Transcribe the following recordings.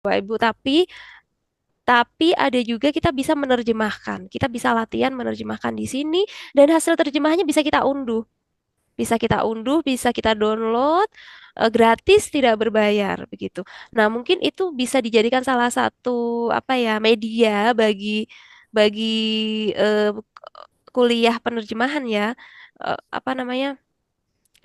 Bapak Ibu. Tapi ada juga kita bisa menerjemahkan. Kita bisa latihan menerjemahkan di sini dan hasil terjemahannya bisa kita unduh. Bisa kita unduh, bisa kita download gratis tidak berbayar begitu. Nah, mungkin itu bisa dijadikan salah satu apa ya media bagi eh, kuliah penerjemahan ya. Apa namanya?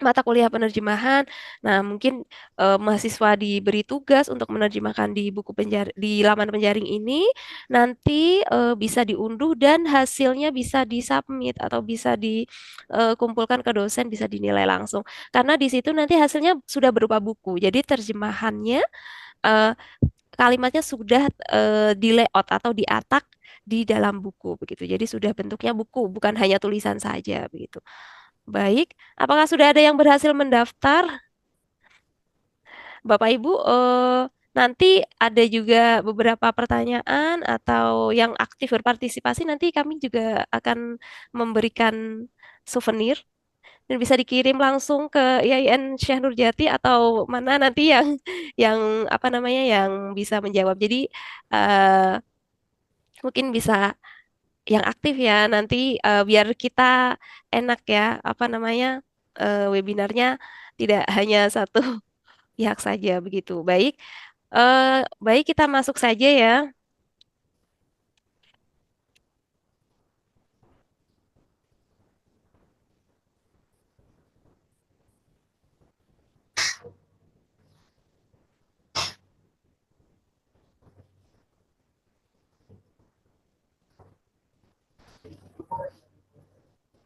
Mata kuliah penerjemahan. Nah, mungkin mahasiswa diberi tugas untuk menerjemahkan di buku di laman penjaring ini, nanti bisa diunduh dan hasilnya bisa disubmit atau bisa dikumpulkan ke dosen, bisa dinilai langsung. Karena di situ nanti hasilnya sudah berupa buku. Jadi terjemahannya eh, kalimatnya sudah di layout atau diatak di dalam buku begitu. Jadi sudah bentuknya buku, bukan hanya tulisan saja begitu. Baik, apakah sudah ada yang berhasil mendaftar? Bapak Ibu, nanti ada juga beberapa pertanyaan atau yang aktif berpartisipasi, nanti kami juga akan memberikan souvenir dan bisa dikirim langsung ke IAIN Syekh Nurjati atau mana nanti yang yang apa namanya yang bisa menjawab. Jadi eh, mungkin bisa yang aktif ya nanti biar kita enak ya apa namanya webinarnya tidak hanya satu pihak saja begitu. Baik, eh, baik kita masuk saja ya.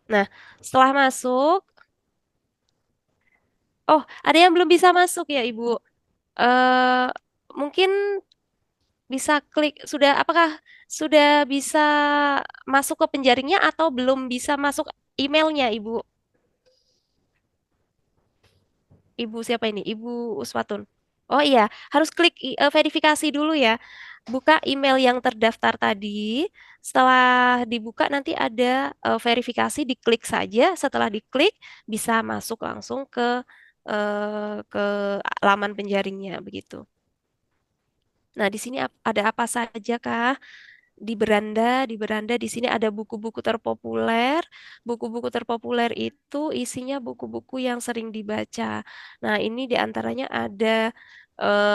Nah, setelah masuk, oh ada yang belum bisa masuk ya Ibu. eh Mungkin bisa klik sudah apakah sudah bisa masuk ke penjaringnya atau belum bisa masuk emailnya Ibu? Ibu siapa ini? Ibu Uswatun. Oh iya, harus klik verifikasi dulu ya. Buka email yang terdaftar tadi. Setelah dibuka nanti ada verifikasi, diklik saja. Setelah diklik bisa masuk langsung ke laman penjaringnya begitu. Nah, di sini ada apa saja Kak? Di beranda di sini ada buku-buku terpopuler. Buku-buku terpopuler itu isinya buku-buku yang sering dibaca. Nah, ini diantaranya ada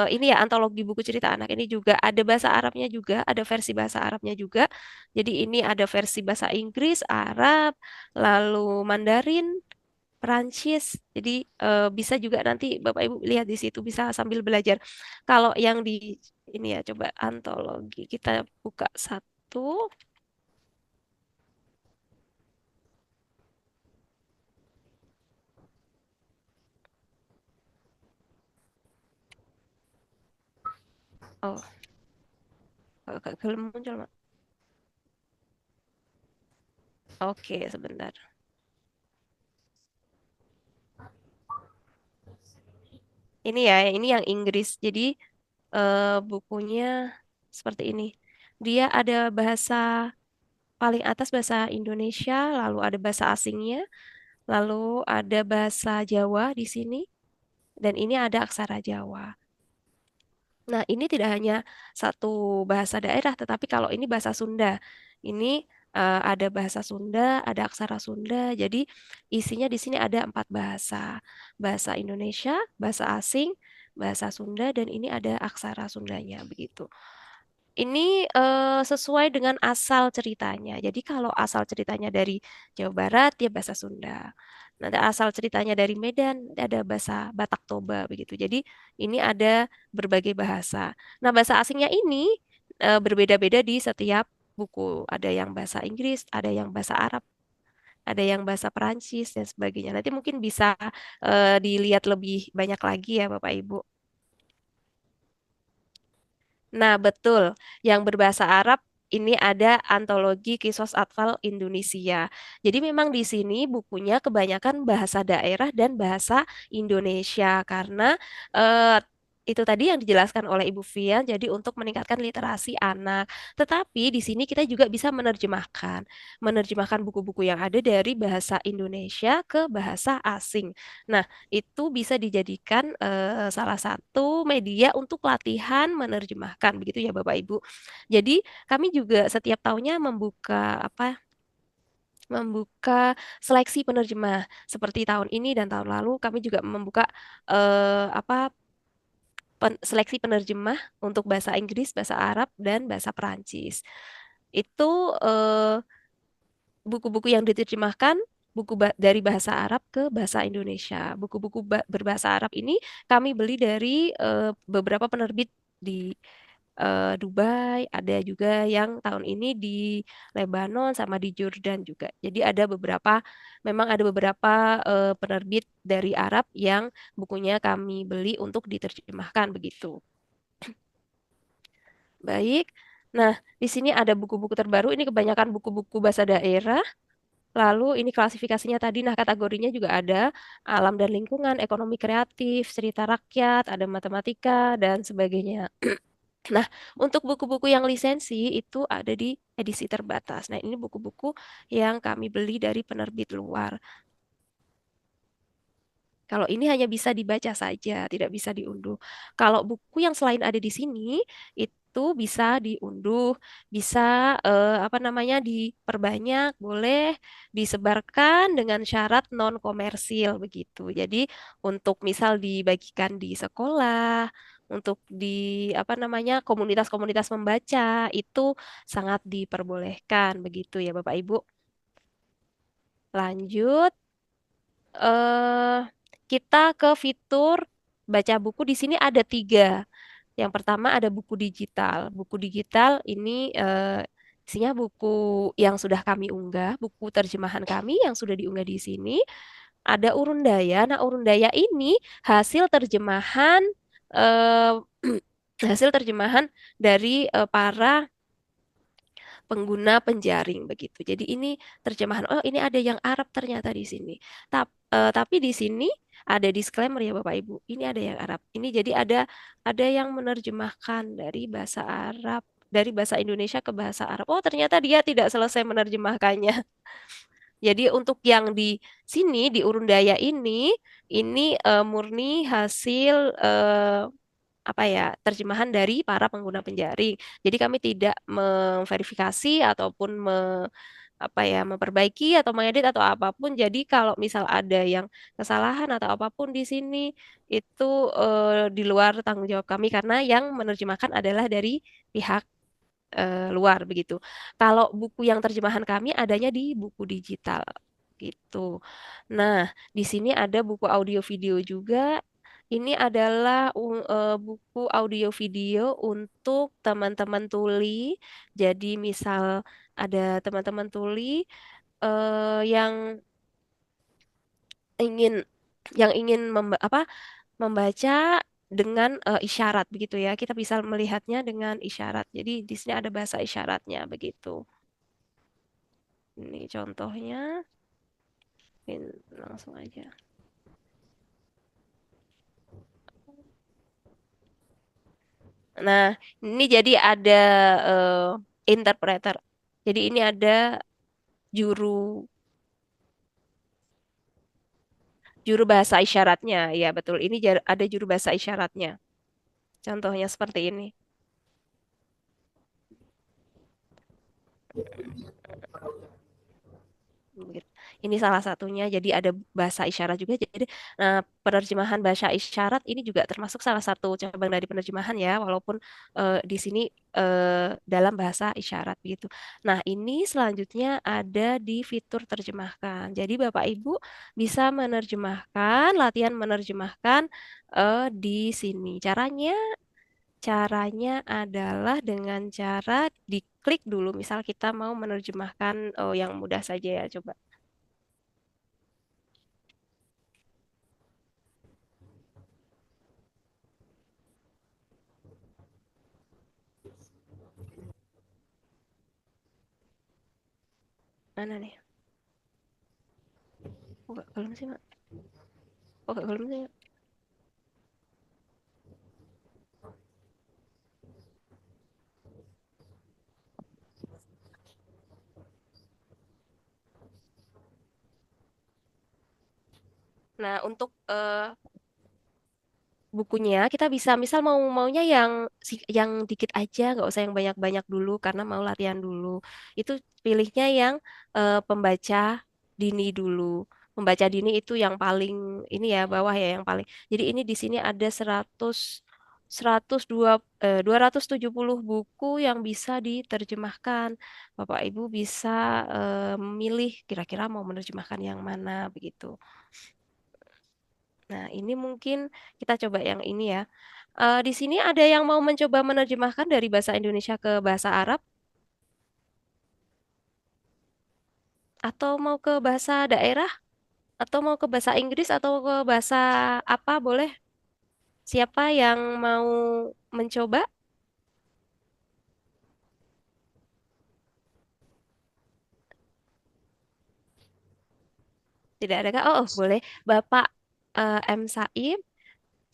ini ya antologi buku cerita anak ini juga ada bahasa Arabnya juga, ada versi bahasa Arabnya juga. Jadi ini ada versi bahasa Inggris, Arab, lalu Mandarin, Perancis. Jadi bisa juga nanti Bapak Ibu lihat di situ bisa sambil belajar. Kalau yang di ini ya coba antologi kita buka satu. Oh, agak belum muncul, Mak. Oke, sebentar. Ini ya, ini yang Inggris. Jadi bukunya seperti ini. Dia ada bahasa paling atas bahasa Indonesia, lalu ada bahasa asingnya, lalu ada bahasa Jawa di sini, dan ini ada aksara Jawa. Nah, ini tidak hanya satu bahasa daerah, tetapi kalau ini bahasa Sunda. Ini ada bahasa Sunda, ada aksara Sunda. Jadi isinya di sini ada 4 bahasa. Bahasa Indonesia, bahasa asing, bahasa Sunda, dan ini ada aksara Sundanya begitu. Ini sesuai dengan asal ceritanya. Jadi kalau asal ceritanya dari Jawa Barat, dia bahasa Sunda. Nanti asal ceritanya dari Medan, ada bahasa Batak Toba begitu. Jadi ini ada berbagai bahasa. Nah, bahasa asingnya ini berbeda-beda di setiap buku. Ada yang bahasa Inggris, ada yang bahasa Arab, ada yang bahasa Perancis dan sebagainya. Nanti mungkin bisa dilihat lebih banyak lagi ya Bapak Ibu. Nah, betul. Yang berbahasa Arab ini ada antologi Kisos Atfal Indonesia. Jadi memang di sini bukunya kebanyakan bahasa daerah dan bahasa Indonesia karena eh, itu tadi yang dijelaskan oleh Ibu Fian, jadi untuk meningkatkan literasi anak. Tetapi di sini kita juga bisa menerjemahkan buku-buku yang ada dari bahasa Indonesia ke bahasa asing. Nah, itu bisa dijadikan salah satu media untuk latihan menerjemahkan, begitu ya Bapak Ibu. Jadi kami juga setiap tahunnya membuka seleksi penerjemah. Seperti tahun ini dan tahun lalu kami juga membuka seleksi penerjemah untuk bahasa Inggris, bahasa Arab, dan bahasa Perancis. Itu buku-buku yang diterjemahkan dari bahasa Arab ke bahasa Indonesia. Buku-buku berbahasa Arab ini kami beli dari beberapa penerbit di Dubai, ada juga yang tahun ini di Lebanon sama di Jordan juga. Jadi memang ada beberapa penerbit dari Arab yang bukunya kami beli untuk diterjemahkan begitu. Baik. Nah, di sini ada buku-buku terbaru. Ini kebanyakan buku-buku bahasa daerah. Lalu ini klasifikasinya tadi, nah kategorinya juga ada alam dan lingkungan, ekonomi kreatif, cerita rakyat, ada matematika, dan sebagainya. Nah, untuk buku-buku yang lisensi itu ada di edisi terbatas. Nah, ini buku-buku yang kami beli dari penerbit luar. Kalau ini hanya bisa dibaca saja, tidak bisa diunduh. Kalau buku yang selain ada di sini itu bisa diunduh, bisa apa namanya diperbanyak, boleh disebarkan dengan syarat non komersil begitu. Jadi untuk misal dibagikan di sekolah, untuk di apa namanya komunitas-komunitas membaca itu sangat diperbolehkan begitu ya Bapak Ibu. Lanjut eh kita ke fitur baca buku di sini ada tiga. Yang pertama ada buku digital. Buku digital ini isinya buku yang sudah kami unggah, buku terjemahan kami yang sudah diunggah di sini. Ada urun daya. Nah, urun daya ini hasil terjemahan eh, hasil terjemahan dari para pengguna penjaring begitu. Jadi ini terjemahan, oh ini ada yang Arab ternyata di sini. Tapi di sini ada disclaimer ya Bapak Ibu. Ini ada yang Arab. Ini jadi ada yang menerjemahkan dari bahasa Arab, dari bahasa Indonesia ke bahasa Arab. Oh ternyata dia tidak selesai menerjemahkannya. Jadi untuk yang di sini di Urundaya ini murni hasil apa ya terjemahan dari para pengguna penjaring. Jadi kami tidak memverifikasi ataupun apa ya memperbaiki atau mengedit atau apapun. Jadi kalau misal ada yang kesalahan atau apapun di sini itu di luar tanggung jawab kami karena yang menerjemahkan adalah dari pihak luar begitu. Kalau buku yang terjemahan kami adanya di buku digital gitu. Nah, di sini ada buku audio video juga. Ini adalah buku audio video untuk teman-teman tuli. Jadi misal ada teman-teman tuli yang ingin membaca dengan isyarat begitu ya. Kita bisa melihatnya dengan isyarat. Jadi di sini ada bahasa isyaratnya begitu. Ini contohnya. Langsung aja. Nah, ini jadi ada eh, interpreter. Jadi ini ada juru juru bahasa isyaratnya. Ya, betul. Ini ada juru bahasa isyaratnya. Contohnya seperti ini. Begitu. Ini salah satunya. Jadi ada bahasa isyarat juga. Jadi penerjemahan bahasa isyarat ini juga termasuk salah satu cabang dari penerjemahan ya, walaupun di sini dalam bahasa isyarat gitu. Nah, ini selanjutnya ada di fitur terjemahkan. Jadi Bapak Ibu bisa menerjemahkan, latihan menerjemahkan di sini. Caranya adalah dengan cara diklik dulu. Misal kita mau menerjemahkan yang mudah saja ya, coba. Mana nih? Oh, gak belum sih, Mak. Oh, gak belum sih, Mak. Nah, untuk bukunya kita bisa misal maunya yang dikit aja, nggak usah yang banyak-banyak dulu karena mau latihan dulu. Itu pilihnya yang pembaca dini dulu. Pembaca dini itu yang paling ini ya, bawah ya yang paling. Jadi ini di sini ada 270 buku yang bisa diterjemahkan. Bapak Ibu bisa memilih kira-kira mau menerjemahkan yang mana begitu. Nah, ini mungkin kita coba yang ini ya. Di sini ada yang mau mencoba menerjemahkan dari bahasa Indonesia ke bahasa Arab atau mau ke bahasa daerah atau mau ke bahasa Inggris atau ke bahasa apa boleh? Siapa yang mau mencoba? Tidak ada kah? Oh, boleh. Bapak M. Saib,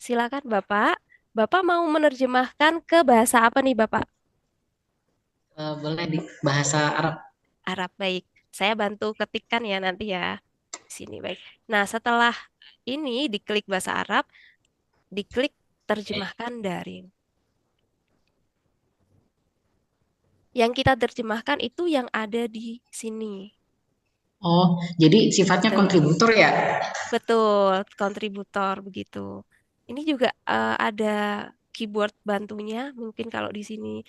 silakan Bapak. Bapak mau menerjemahkan ke bahasa apa nih Bapak? Boleh di bahasa Arab. Arab, baik. Saya bantu ketikkan ya nanti ya. Di sini baik. Nah, setelah ini diklik bahasa Arab, diklik terjemahkan daring. Yang kita terjemahkan itu yang ada di sini. Oh, jadi sifatnya Betul, kontributor ya? betul, kontributor begitu. Ini juga ada keyboard bantunya. Mungkin kalau di sini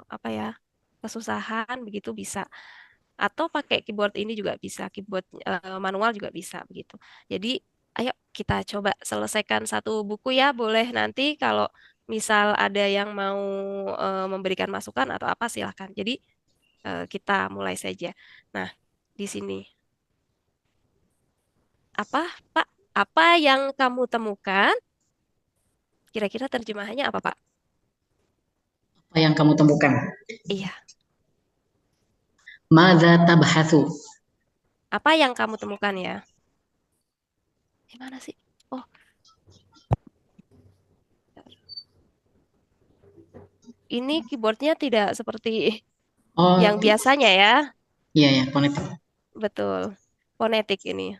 apa ya kesusahan begitu bisa. Atau pakai keyboard ini juga bisa, keyboard manual juga bisa begitu. Jadi, ayo kita coba selesaikan satu buku ya. Boleh nanti kalau misal ada yang mau memberikan masukan atau apa silahkan. Jadi kita mulai saja. Nah, di sini apa, Pak? Apa yang kamu temukan? Kira-kira terjemahannya apa, Pak? Apa yang kamu temukan? Iya, Madza tabhatsu? apa yang kamu temukan ya? Gimana sih? Oh, ini keyboardnya tidak seperti yang Oh, biasanya ya. iya ya, connect. Betul. Fonetik ini.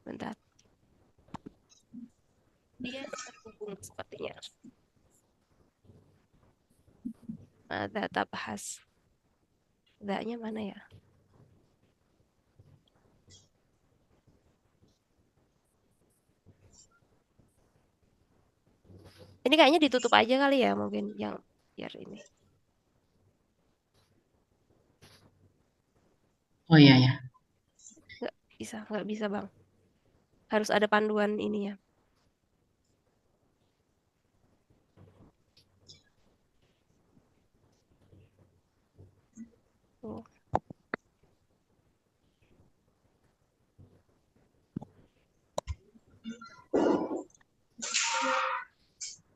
Bentar. Dia terhubung sepertinya. Data bahas. Danya mana ya? Ini kayaknya ditutup aja kali ya mungkin yang biar ini. Oh iya ya. Nggak bisa Bang. Harus ada panduan ini ya. Oh.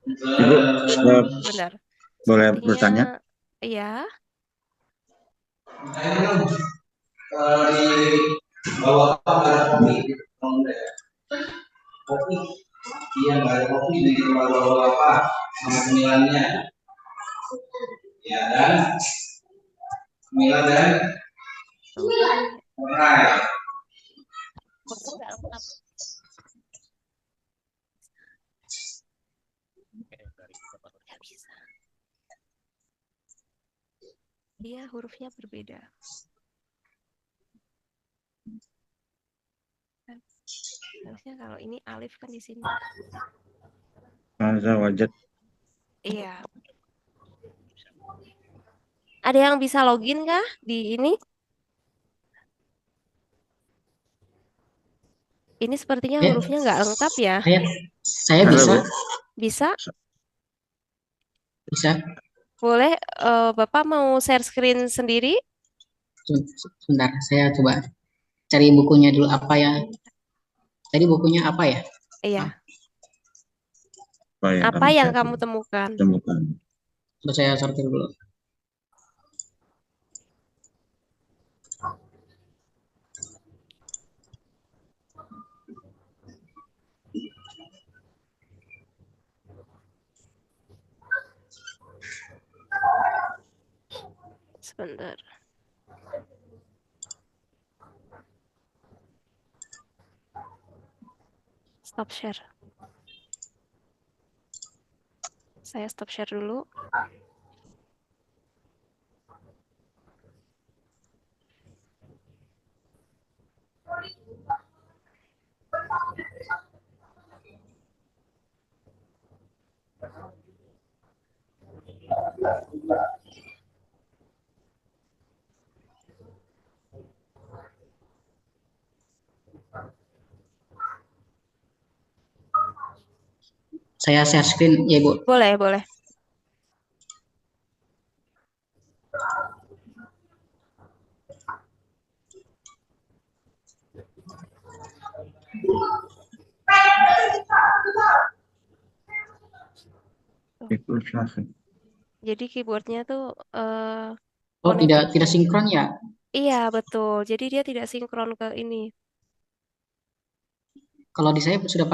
Ibu, Benar. boleh Sepertinya bertanya? iya. Kopi, iya nggak ada kopi di bawa apa sama cemilannya, ya dan cemilan dan Oh, ini murai. hurufnya nggak lengkap. Nggak bisa. Dia hurufnya berbeda. Kan? Harusnya kalau ini alif kan di sini. Masa wajat. Iya. Ada yang bisa login kah di ini? Ini sepertinya Ya, hurufnya nggak lengkap ya. saya saya Halo bisa Bu, Bisa? bisa. Boleh, Bapak mau share screen sendiri? Sebentar, saya coba cari bukunya dulu apa ya. Tadi bukunya apa ya? Ah, Iya. apa yang Apa kamu yang cari kamu temukan? temukan? Terus saya sortir dulu. Sebentar. Stop share. Saya stop share dulu. Saya share screen ya, Bu. Boleh, boleh. Jadi keyboardnya tuh Oh, tidak connectingnya. sinkron ya. Iya, betul. Jadi dia tidak sinkron ke ini. Kalau di saya sudah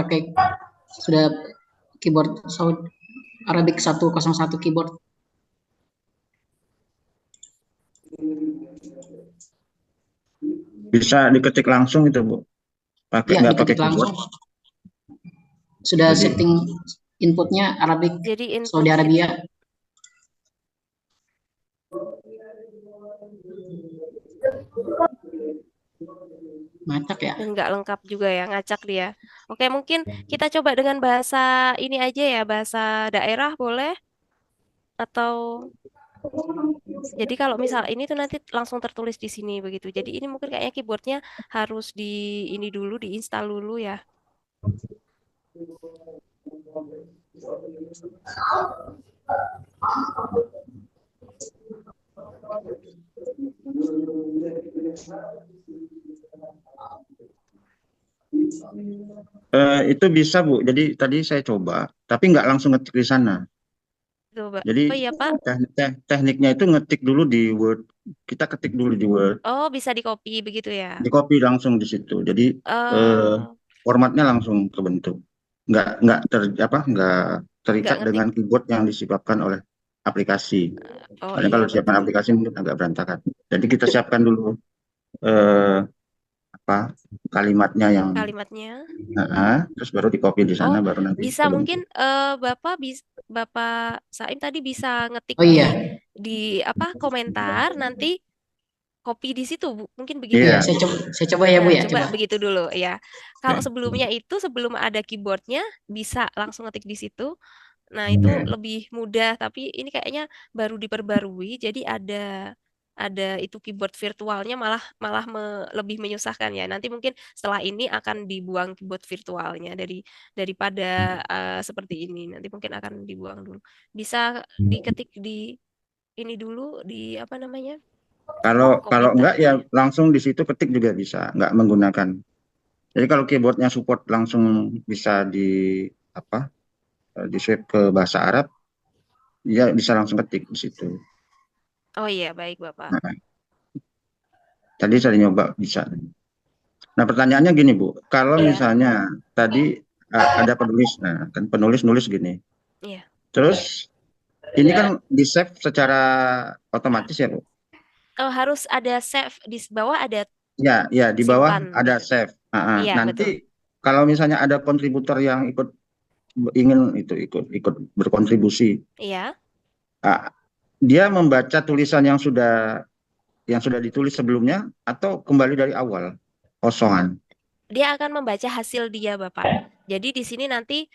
keyboard Saudi Arabic 101 keyboard. Bisa diketik langsung itu, Bu. Ya, Nggak pakai diketik keyboard. langsung. Sudah Jadi setting inputnya Arabic Jadi Saudi input Arabia. Ngacak ya. nggak lengkap juga ya, ngacak dia. Oke, mungkin kita coba dengan bahasa ini aja ya, bahasa daerah boleh? Atau jadi kalau misal ini tuh nanti langsung tertulis di sini begitu. Jadi ini mungkin kayaknya keyboardnya harus di ini dulu, diinstal dulu ya. itu bisa, Bu. Jadi tadi saya coba, tapi nggak langsung ngetik di sana. Coba. Jadi Oh iya Pak. tekniknya itu ngetik dulu di Word. Kita ketik dulu di Word, Oh bisa di copy begitu ya. di copy langsung di situ. Jadi eh, Eh formatnya langsung kebentuk. Nggak nggak terikat ngetik. dengan keyboard yang disebabkan oleh aplikasi. Oh Karena iya kalau siapkan betul. aplikasi mungkin agak berantakan. Jadi kita siapkan dulu eh, apa kalimatnya yang Kalimatnya. terus baru di copy di Oh, sana baru nanti bisa mungkin kebentuk. Bapak Saim tadi bisa ngetik Oh iya. di apa komentar nanti copy di situ Bu. Mungkin begitu Iya, ya. Iya. saya coba ya, Bu Nah, ya, coba coba. begitu dulu ya. Kalau Oke. sebelumnya itu sebelum ada keyboardnya bisa langsung ngetik di situ. Nah, itu Oke. lebih mudah, tapi ini kayaknya baru diperbarui, jadi ada itu keyboard virtualnya malah malah lebih menyusahkan ya. Nanti mungkin setelah ini akan dibuang keyboard virtualnya daripada seperti ini. Nanti mungkin akan dibuang dulu. Bisa diketik di ini dulu di apa namanya? Kalau kalau Komentar enggak dulu ya ya. langsung di situ ketik juga bisa, enggak menggunakan. Jadi kalau keyboardnya support langsung bisa apa di swap ke bahasa Arab, ya bisa langsung ketik di situ. Oh iya, baik Bapak. Nah, tadi saya nyoba bisa. Nah, pertanyaannya gini, Bu. Kalau Iya, misalnya tadi ada penulis, nah kan penulis nulis gini. iya. Terus ini kan di save secara otomatis ya, Bu. Oh, harus ada save di bawah ada Ya, ya di bawah simpan ada gitu. save. Iya, betul. Nanti kalau misalnya ada kontributor yang ingin ikut berkontribusi, Iya. ah, dia membaca tulisan yang sudah ditulis sebelumnya atau kembali dari awal kosongan. Dia akan membaca hasil dia, Bapak. Jadi di sini nanti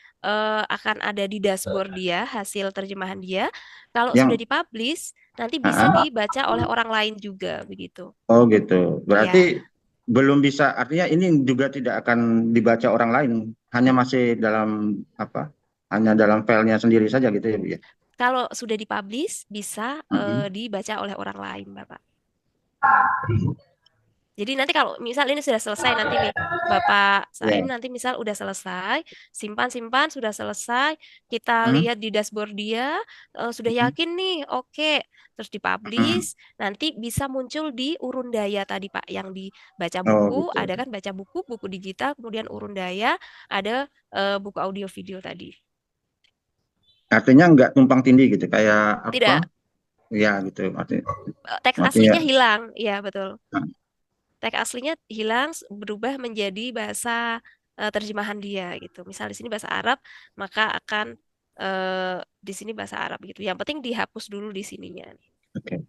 akan ada di dashboard dia hasil terjemahan dia. Kalau sudah Yang dipublish, nanti bisa ah, dibaca oleh orang lain juga begitu. oh gitu. Berarti Ya, belum bisa, artinya ini juga tidak akan dibaca orang lain, hanya masih dalam apa? Hanya dalam filenya sendiri saja gitu ya, Bu ya. kalau sudah dipublish bisa Mhm. dibaca oleh orang lain, Bapak. Jadi nanti kalau misal ini sudah selesai nanti nih Bapak Saim Ya. nanti misal udah selesai, simpan-simpan sudah selesai, kita Hmm? lihat di dashboard dia sudah Mhm. yakin nih, oke, terus Mhm. dipublish, nanti bisa muncul di urun daya tadi Pak yang di baca Oh buku, gitu. ada kan baca buku, buku digital, kemudian urun daya, ada buku audio video tadi. Artinya nggak tumpang tindih gitu, kayak apa? Tidak, Ya gitu. Artinya, teks artinya aslinya hilang, ya betul. nah, Teks aslinya hilang berubah menjadi bahasa terjemahan dia gitu. Misal di sini bahasa Arab, maka akan di sini bahasa Arab gitu. Yang penting dihapus dulu di sininya. Oke.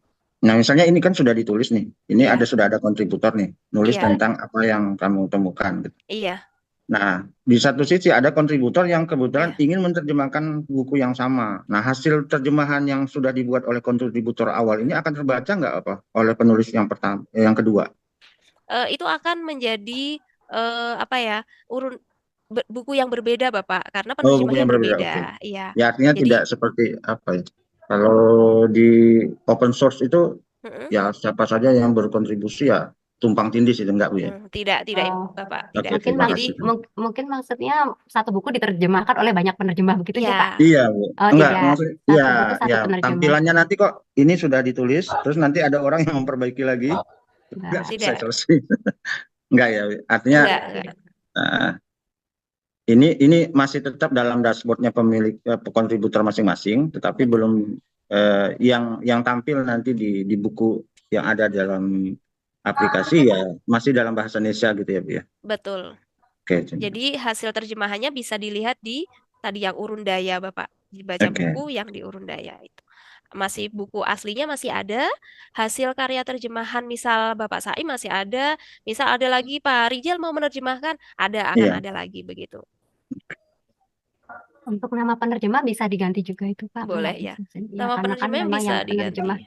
Nah, misalnya ini kan sudah ditulis nih. Ini Iya, sudah ada kontributor nih, nulis iya, tentang apa yang kamu temukan gitu. iya, Nah, di satu sisi ada kontributor yang kebetulan iya. ingin menerjemahkan buku yang sama. Nah, hasil terjemahan yang sudah dibuat oleh kontributor awal ini akan terbaca nggak apa oleh penulis yang pertama, yang kedua? Itu akan menjadi apa ya, urun buku yang berbeda, Bapak, karena Oh, buku penerjemahnya yang berbeda. Oke. berbeda. Iya. Ya, artinya tidak Jadi, seperti apa ya? Kalau di open source itu mm-mm, ya siapa saja yang berkontribusi ya tumpang tindih itu enggak Bu ya? tidak, tidak, Oh, Bapak, tidak. Oke, mungkin terima mak Jadi, kasih. mungkin maksudnya satu buku diterjemahkan oleh banyak penerjemah begitu ya, aja, Pak? Iya, Bu. Oh, Enggak, tidak. maksudnya ya Satu buku ya satu penerjemah. tampilannya nanti kok ini sudah ditulis, terus nanti ada orang yang memperbaiki lagi, enggak Enggak. selesai tidak, selesai. Enggak ya, Bu. Artinya enggak. eh, ini masih tetap dalam dashboardnya pemilik kontributor masing-masing, tetapi Betul, belum yang tampil nanti di buku yang ada dalam aplikasi ya masih dalam bahasa Indonesia gitu ya, Bu ya. betul. Oke, Jadi hasil terjemahannya bisa dilihat di tadi yang urun daya, Bapak. Dibaca oke, buku yang di urun daya itu. Masih buku aslinya masih ada, hasil karya terjemahan misal Bapak Saim masih ada, misal ada lagi Pak Rijal mau menerjemahkan, akan iya. ada lagi begitu. Untuk nama penerjemah bisa diganti juga itu, Pak. Boleh Enggak ya. bisa. Ya, Nama karena kan penerjemahnya memang bisa yang diganti. penerjemah.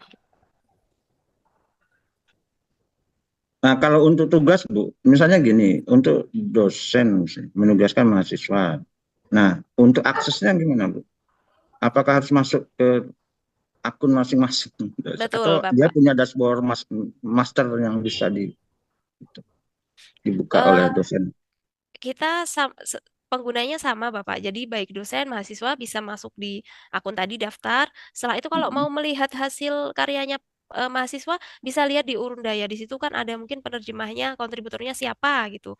Nah, kalau untuk tugas, Bu, misalnya gini, untuk dosen menugaskan mahasiswa. Nah, untuk aksesnya gimana, Bu? Apakah harus masuk ke akun masing-masing Betul, atau dia Bapak. punya dashboard master yang bisa dibuka oleh Eh, dosen? kita penggunanya sama, Bapak. Jadi baik dosen, mahasiswa bisa masuk di akun tadi daftar. Setelah itu kalau mau melihat hasil karyanya mahasiswa bisa lihat di urun daya. Di situ kan ada mungkin penerjemahnya, kontributornya siapa gitu.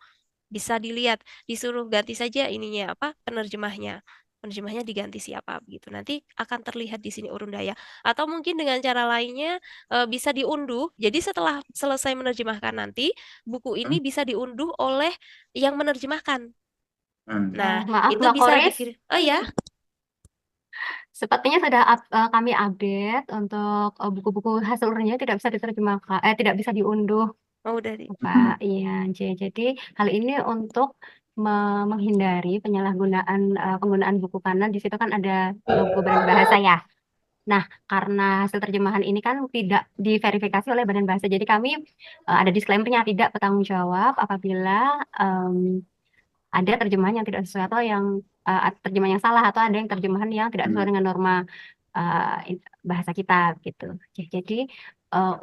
Bisa dilihat, disuruh ganti saja ininya apa penerjemahnya. Penerjemahnya diganti siapa begitu. Nanti akan terlihat di sini urun daya. Atau mungkin dengan cara lainnya bisa diunduh. Jadi setelah selesai menerjemahkan nanti, buku ini Hmm? bisa diunduh oleh yang menerjemahkan. Hmm. Nah, Maaf, itu Mbak bisa Koris. dikirim. Oh ya, Sepertinya sudah kami update untuk buku-buku hasil urunnya tidak bisa diterjemahkan, tidak bisa diunduh, oh udah di. Pak. Iya, jadi hal ini untuk menghindari penyalahgunaan penggunaan buku karena di situ kan ada logo Badan Bahasa ya. Nah, karena hasil terjemahan ini kan tidak diverifikasi oleh Badan Bahasa, jadi kami ada disclaimer-nya tidak bertanggung jawab apabila ada terjemahan yang tidak sesuai atau yang terjemahan yang salah atau ada yang terjemahan yang tidak sesuai Hmm. dengan norma bahasa kita gitu. Jadi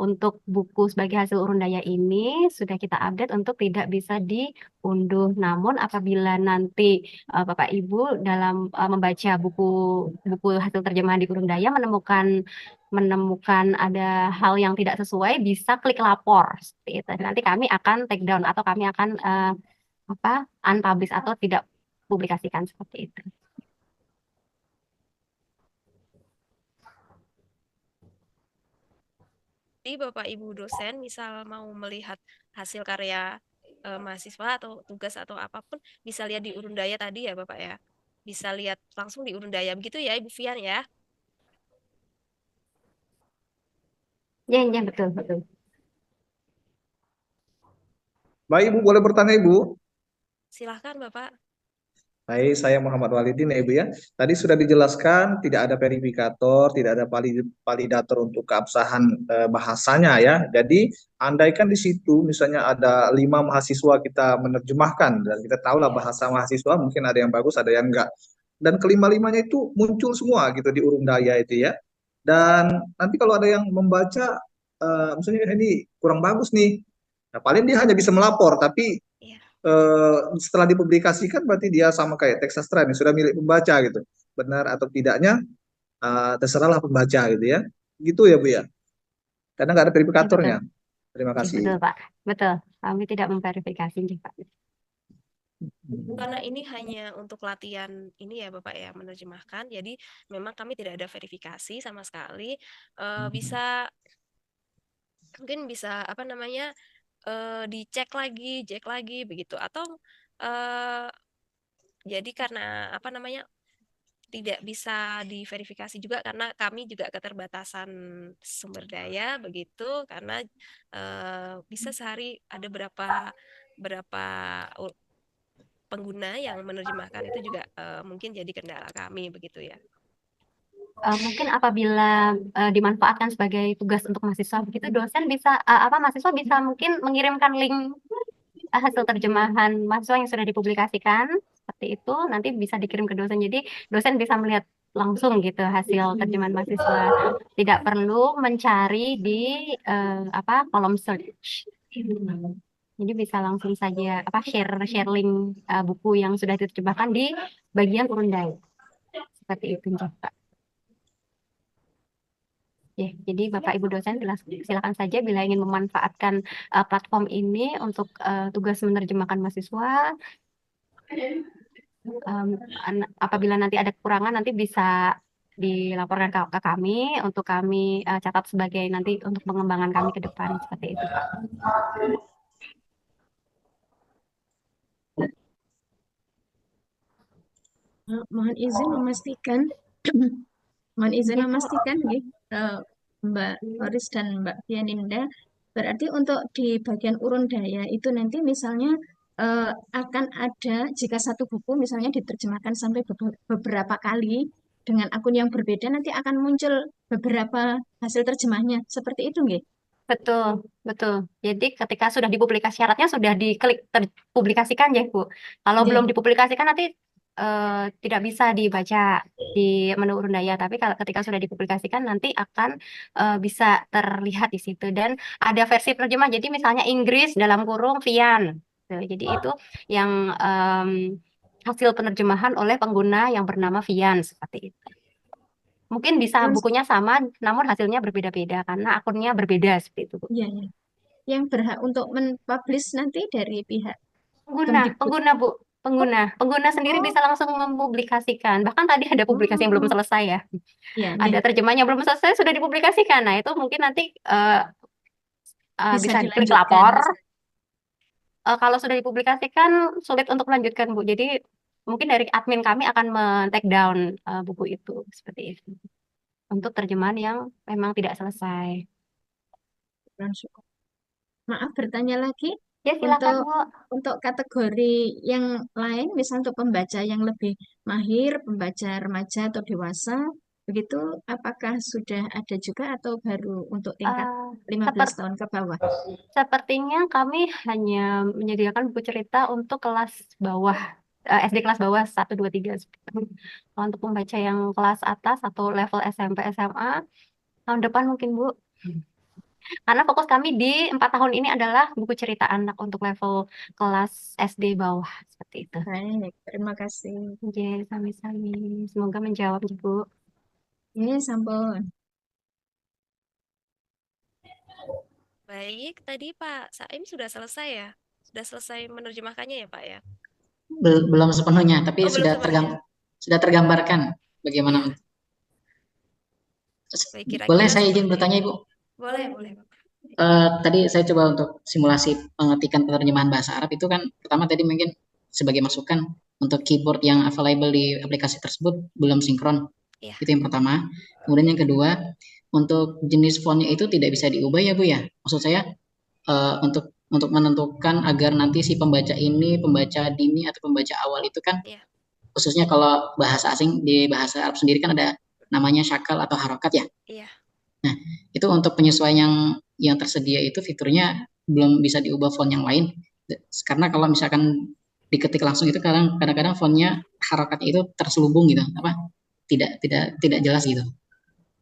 untuk buku sebagai hasil urun daya ini sudah kita update untuk tidak bisa diunduh. Namun apabila nanti Bapak Ibu dalam membaca buku hasil terjemahan di urun daya menemukan ada hal yang tidak sesuai, bisa klik lapor seperti itu. Nanti kami akan take down atau kami akan apa unpublish atau tidak publikasikan seperti itu. Jadi Bapak Ibu dosen misal mau melihat hasil karya mahasiswa atau tugas atau apapun bisa lihat di urun daya tadi ya Bapak ya. Bisa lihat langsung di urun daya begitu ya Ibu Fian ya. Ya, ya betul betul. Baik, Ibu, boleh bertanya, Ibu? Silahkan Bapak. Baik, saya Muhammad Walidin ya, Ibu ya. Tadi sudah dijelaskan tidak ada verifikator, tidak ada validator untuk keabsahan bahasanya ya. Jadi, andaikan di situ misalnya ada 5 mahasiswa kita menerjemahkan dan kita tahulah Ya. bahasa mahasiswa mungkin ada yang bagus, ada yang enggak. Dan kelima-limanya itu muncul semua gitu di urun daya itu ya. Dan nanti kalau ada yang membaca, misalnya ini kurang bagus nih, nah, paling dia hanya bisa melapor, tapi Iya. setelah dipublikasikan berarti dia sama kayak teks sastra yang sudah milik pembaca gitu. Benar atau tidaknya terserahlah pembaca gitu ya. Gitu ya Bu ya. Karena nggak ada Ya betul. verifikatornya. Terima Ya betul, kasih. Pak. Betul. Kami tidak memverifikasi, Pak. Karena ini hanya untuk latihan ini ya Bapak ya menerjemahkan. Jadi memang kami tidak ada verifikasi sama sekali. Bisa mungkin bisa apa namanya dicek lagi, cek lagi begitu atau eh, jadi karena apa namanya tidak bisa diverifikasi juga karena kami juga keterbatasan sumber daya begitu karena bisa sehari ada berapa pengguna yang menerjemahkan itu juga mungkin jadi kendala kami begitu ya. Mungkin apabila dimanfaatkan sebagai tugas untuk mahasiswa begitu, dosen bisa mahasiswa bisa mungkin mengirimkan link hasil terjemahan mahasiswa yang sudah dipublikasikan seperti itu, nanti bisa dikirim ke dosen. Jadi dosen bisa melihat langsung gitu hasil terjemahan mahasiswa, tidak perlu mencari di kolom search. Jadi bisa langsung saja share link buku yang sudah diterjemahkan di bagian urundai seperti itu juga. Ya, jadi Bapak Ibu dosen silakan saja bila ingin memanfaatkan platform ini untuk tugas menerjemahkan mahasiswa. Apabila nanti ada kekurangan nanti bisa dilaporkan ke kami untuk kami catat sebagai nanti untuk pengembangan kami ke depan seperti itu, Pak. Mohon izin memastikan mohon izin memastikan nih, Mbak Horis dan Mbak Fianinda, berarti untuk di bagian urun daya itu nanti misalnya akan ada jika satu buku misalnya diterjemahkan sampai beberapa kali dengan akun yang berbeda nanti akan muncul beberapa hasil terjemahnya seperti itu nggih? Betul, betul. Jadi ketika sudah dipublikasi syaratnya sudah diklik terpublikasikan ya, Bu. Kalau Nggih. belum dipublikasikan nanti tidak bisa dibaca di menu urun daya, tapi kalau ketika sudah dipublikasikan nanti akan bisa terlihat di situ dan ada versi terjemah. Jadi misalnya Inggris dalam kurung Vian. Jadi itu yang hasil penerjemahan oleh pengguna yang bernama Vian seperti itu. Mungkin bisa bukunya sama, namun hasilnya berbeda-beda karena akunnya berbeda seperti itu, Bu. Iya, iya. Yang berhak untuk men-publish nanti dari pihak Pengguna, Kemdikbud. Bu. Pengguna sendiri bisa langsung mempublikasikan. Bahkan tadi ada publikasi yang belum selesai ya. Iya, Ada nggih. terjemahnya belum selesai sudah dipublikasikan. Nah, itu mungkin nanti bisa diklik dilanjutkan. lapor. Kalau sudah dipublikasikan sulit untuk melanjutkan, Bu. Jadi mungkin dari admin kami akan men-take down buku itu seperti itu. Untuk terjemahan yang memang tidak selesai. Syukur. Maaf bertanya lagi, Ya, silakan, Bu. untuk kategori yang lain, misal untuk pembaca yang lebih mahir, pembaca remaja atau dewasa, begitu apakah sudah ada juga atau baru untuk tingkat 15 tahun ke bawah? Sepertinya kami hanya menyediakan buku cerita untuk kelas bawah, SD kelas bawah 1, 2, 3. Kalau untuk pembaca yang kelas atas atau level SMP, SMA, tahun depan mungkin, Bu. Karena fokus kami di 4 tahun ini adalah buku cerita anak untuk level kelas SD bawah, seperti itu. Baik, terima kasih. Oke, sami-sami. Semoga menjawab, Bu. Ya, sampun. Baik, tadi Pak Saim sudah selesai ya? Sudah selesai menerjemahkannya ya Pak ya? Belum sepenuhnya, tapi Oh, belum sepenuhnya. sudah tergambarkan bagaimana. Baik, kira-kira Boleh saya seperti izin bertanya, Ibu? Boleh, boleh. Tadi saya coba untuk simulasi pengetikan penerjemahan bahasa Arab itu kan pertama tadi mungkin sebagai masukan untuk keyboard yang available di aplikasi tersebut belum sinkron. Iya. Itu yang pertama. Kemudian yang kedua, untuk jenis fontnya itu tidak bisa diubah ya, Bu ya. Maksud saya untuk menentukan agar nanti si pembaca ini pembaca dini atau pembaca awal itu kan khususnya kalau bahasa asing di bahasa Arab sendiri kan ada namanya syakal atau harokat ya. Iya. Nah, itu untuk penyesuaian yang tersedia itu fiturnya belum bisa diubah font yang lain. Karena kalau misalkan diketik langsung itu kadang-kadang fontnya harokatnya itu terselubung gitu, tidak jelas gitu.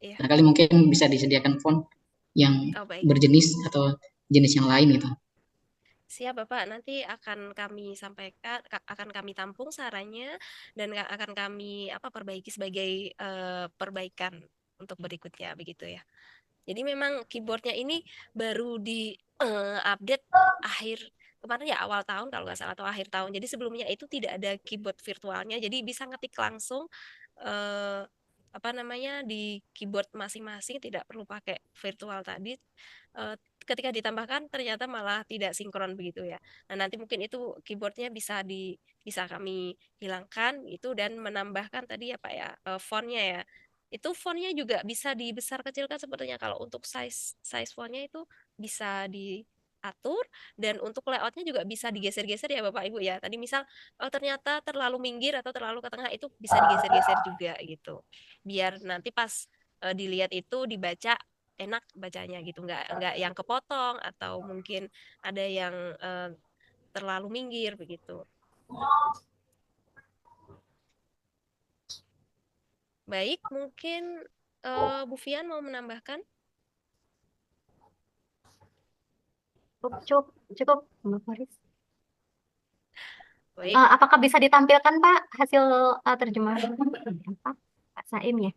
Iya. Nah, kali mungkin bisa disediakan font yang berjenis atau jenis yang lain gitu. Siap Bapak, nanti akan kami sampaikan, akan kami tampung sarannya dan akan kami perbaiki sebagai perbaikan untuk berikutnya begitu ya. Jadi memang keyboardnya ini baru di update akhir kemarin ya, awal tahun kalau nggak salah atau akhir tahun. Jadi sebelumnya itu tidak ada keyboard virtualnya, jadi bisa ngetik langsung di keyboard masing-masing, tidak perlu pakai virtual tadi. ketika ditambahkan ternyata malah tidak sinkron begitu ya. Nah, nanti mungkin itu keyboardnya bisa kami hilangkan itu dan menambahkan tadi apa ya fontnya ya. Itu fontnya juga bisa dibesar kecilkan sepertinya. Kalau untuk size fontnya itu bisa diatur dan untuk layoutnya juga bisa digeser-geser ya Bapak Ibu ya. Tadi misal ternyata terlalu minggir atau terlalu ke tengah itu bisa digeser-geser juga gitu. Biar nanti pas dilihat itu dibaca enak bacanya gitu, nggak yang kepotong atau mungkin ada yang terlalu minggir begitu. Baik, mungkin Bu Fian mau menambahkan? Cukup, cukup, Mbak Faris. Baik, Apakah bisa ditampilkan Pak hasil terjemahan Pak Saim ya?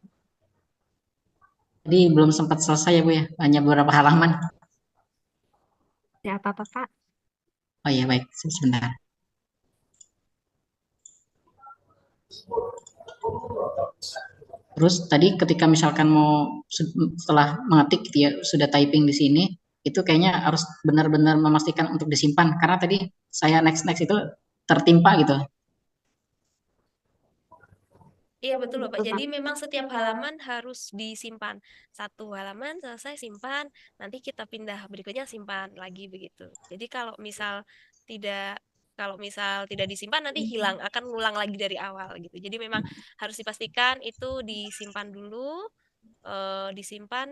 Jadi belum sempat selesai ya Bu ya, hanya beberapa halaman. Ya apa-apa Pak? Oh iya baik, sebentar. Terus tadi ketika misalkan mau setelah mengetik gitu ya, sudah typing di sini, itu kayaknya harus benar-benar memastikan untuk disimpan karena tadi saya next itu tertimpa gitu. iya betul Bapak. Betul, Pak. Jadi memang setiap halaman harus disimpan. Satu halaman selesai simpan, nanti kita pindah berikutnya simpan lagi begitu. Jadi tidak kalau misal tidak disimpan nanti hilang, akan ngulang lagi dari awal gitu. Jadi memang harus dipastikan itu disimpan dulu, disimpan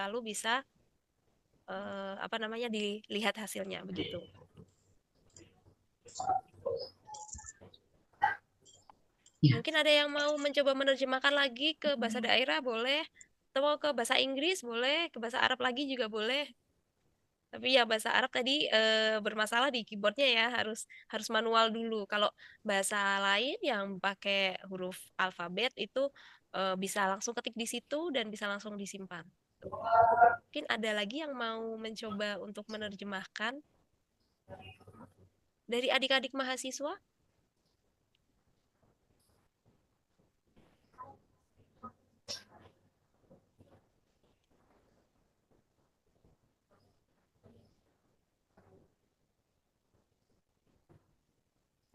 lalu bisa apa namanya dilihat hasilnya begitu. Ya. Mungkin ada yang mau mencoba menerjemahkan lagi ke bahasa daerah boleh, atau mau ke bahasa Inggris boleh, ke bahasa Arab lagi juga boleh. Tapi ya bahasa Arab tadi bermasalah di keyboardnya ya, harus manual dulu. Kalau bahasa lain yang pakai huruf alfabet itu bisa langsung ketik di situ dan bisa langsung disimpan. Mungkin ada lagi yang mau mencoba untuk menerjemahkan dari adik-adik mahasiswa?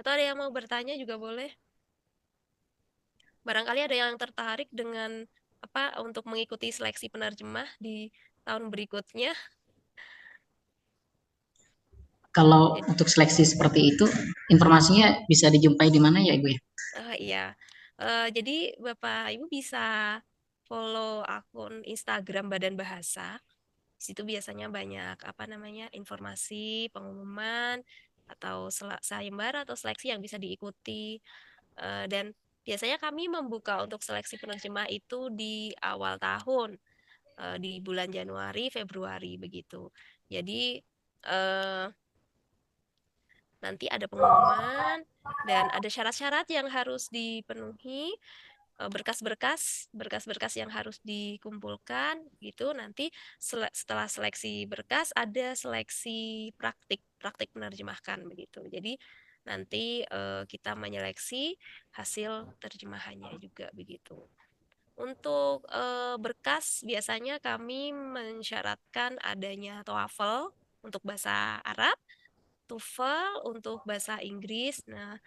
Atau ada yang mau bertanya juga boleh. Barangkali ada yang tertarik dengan apa untuk mengikuti seleksi penerjemah di tahun berikutnya. Kalau untuk seleksi seperti itu, informasinya bisa dijumpai di mana ya Ibu ya? Iya. Jadi Bapak Ibu bisa follow akun Instagram Badan Bahasa. Di situ biasanya banyak apa namanya informasi, pengumuman atau sayembara atau seleksi yang bisa diikuti. Dan biasanya kami membuka untuk seleksi penerjemah itu di awal tahun, di bulan Januari, Februari begitu. Jadi nanti ada pengumuman dan ada syarat-syarat yang harus dipenuhi, berkas-berkas yang harus dikumpulkan gitu. Nanti setelah seleksi berkas ada seleksi praktik menerjemahkan begitu. Jadi nanti kita menyeleksi hasil terjemahannya juga begitu. Untuk berkas biasanya kami mensyaratkan adanya TOEFL untuk bahasa Arab, TOEFL untuk bahasa Inggris. Nah,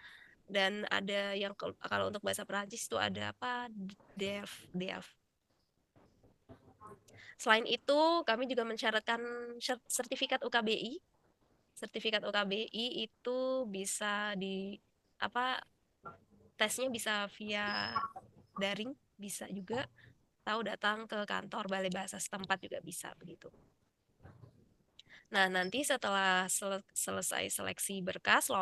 dan ada yang kalau untuk bahasa Perancis itu ada apa? DELF. Selain itu, kami juga mensyaratkan sertifikat UKBI. Sertifikat UKBI itu bisa tesnya bisa via daring, bisa juga tahu datang ke kantor Balai Bahasa setempat juga bisa begitu. Nah, nanti setelah selesai seleksi berkas,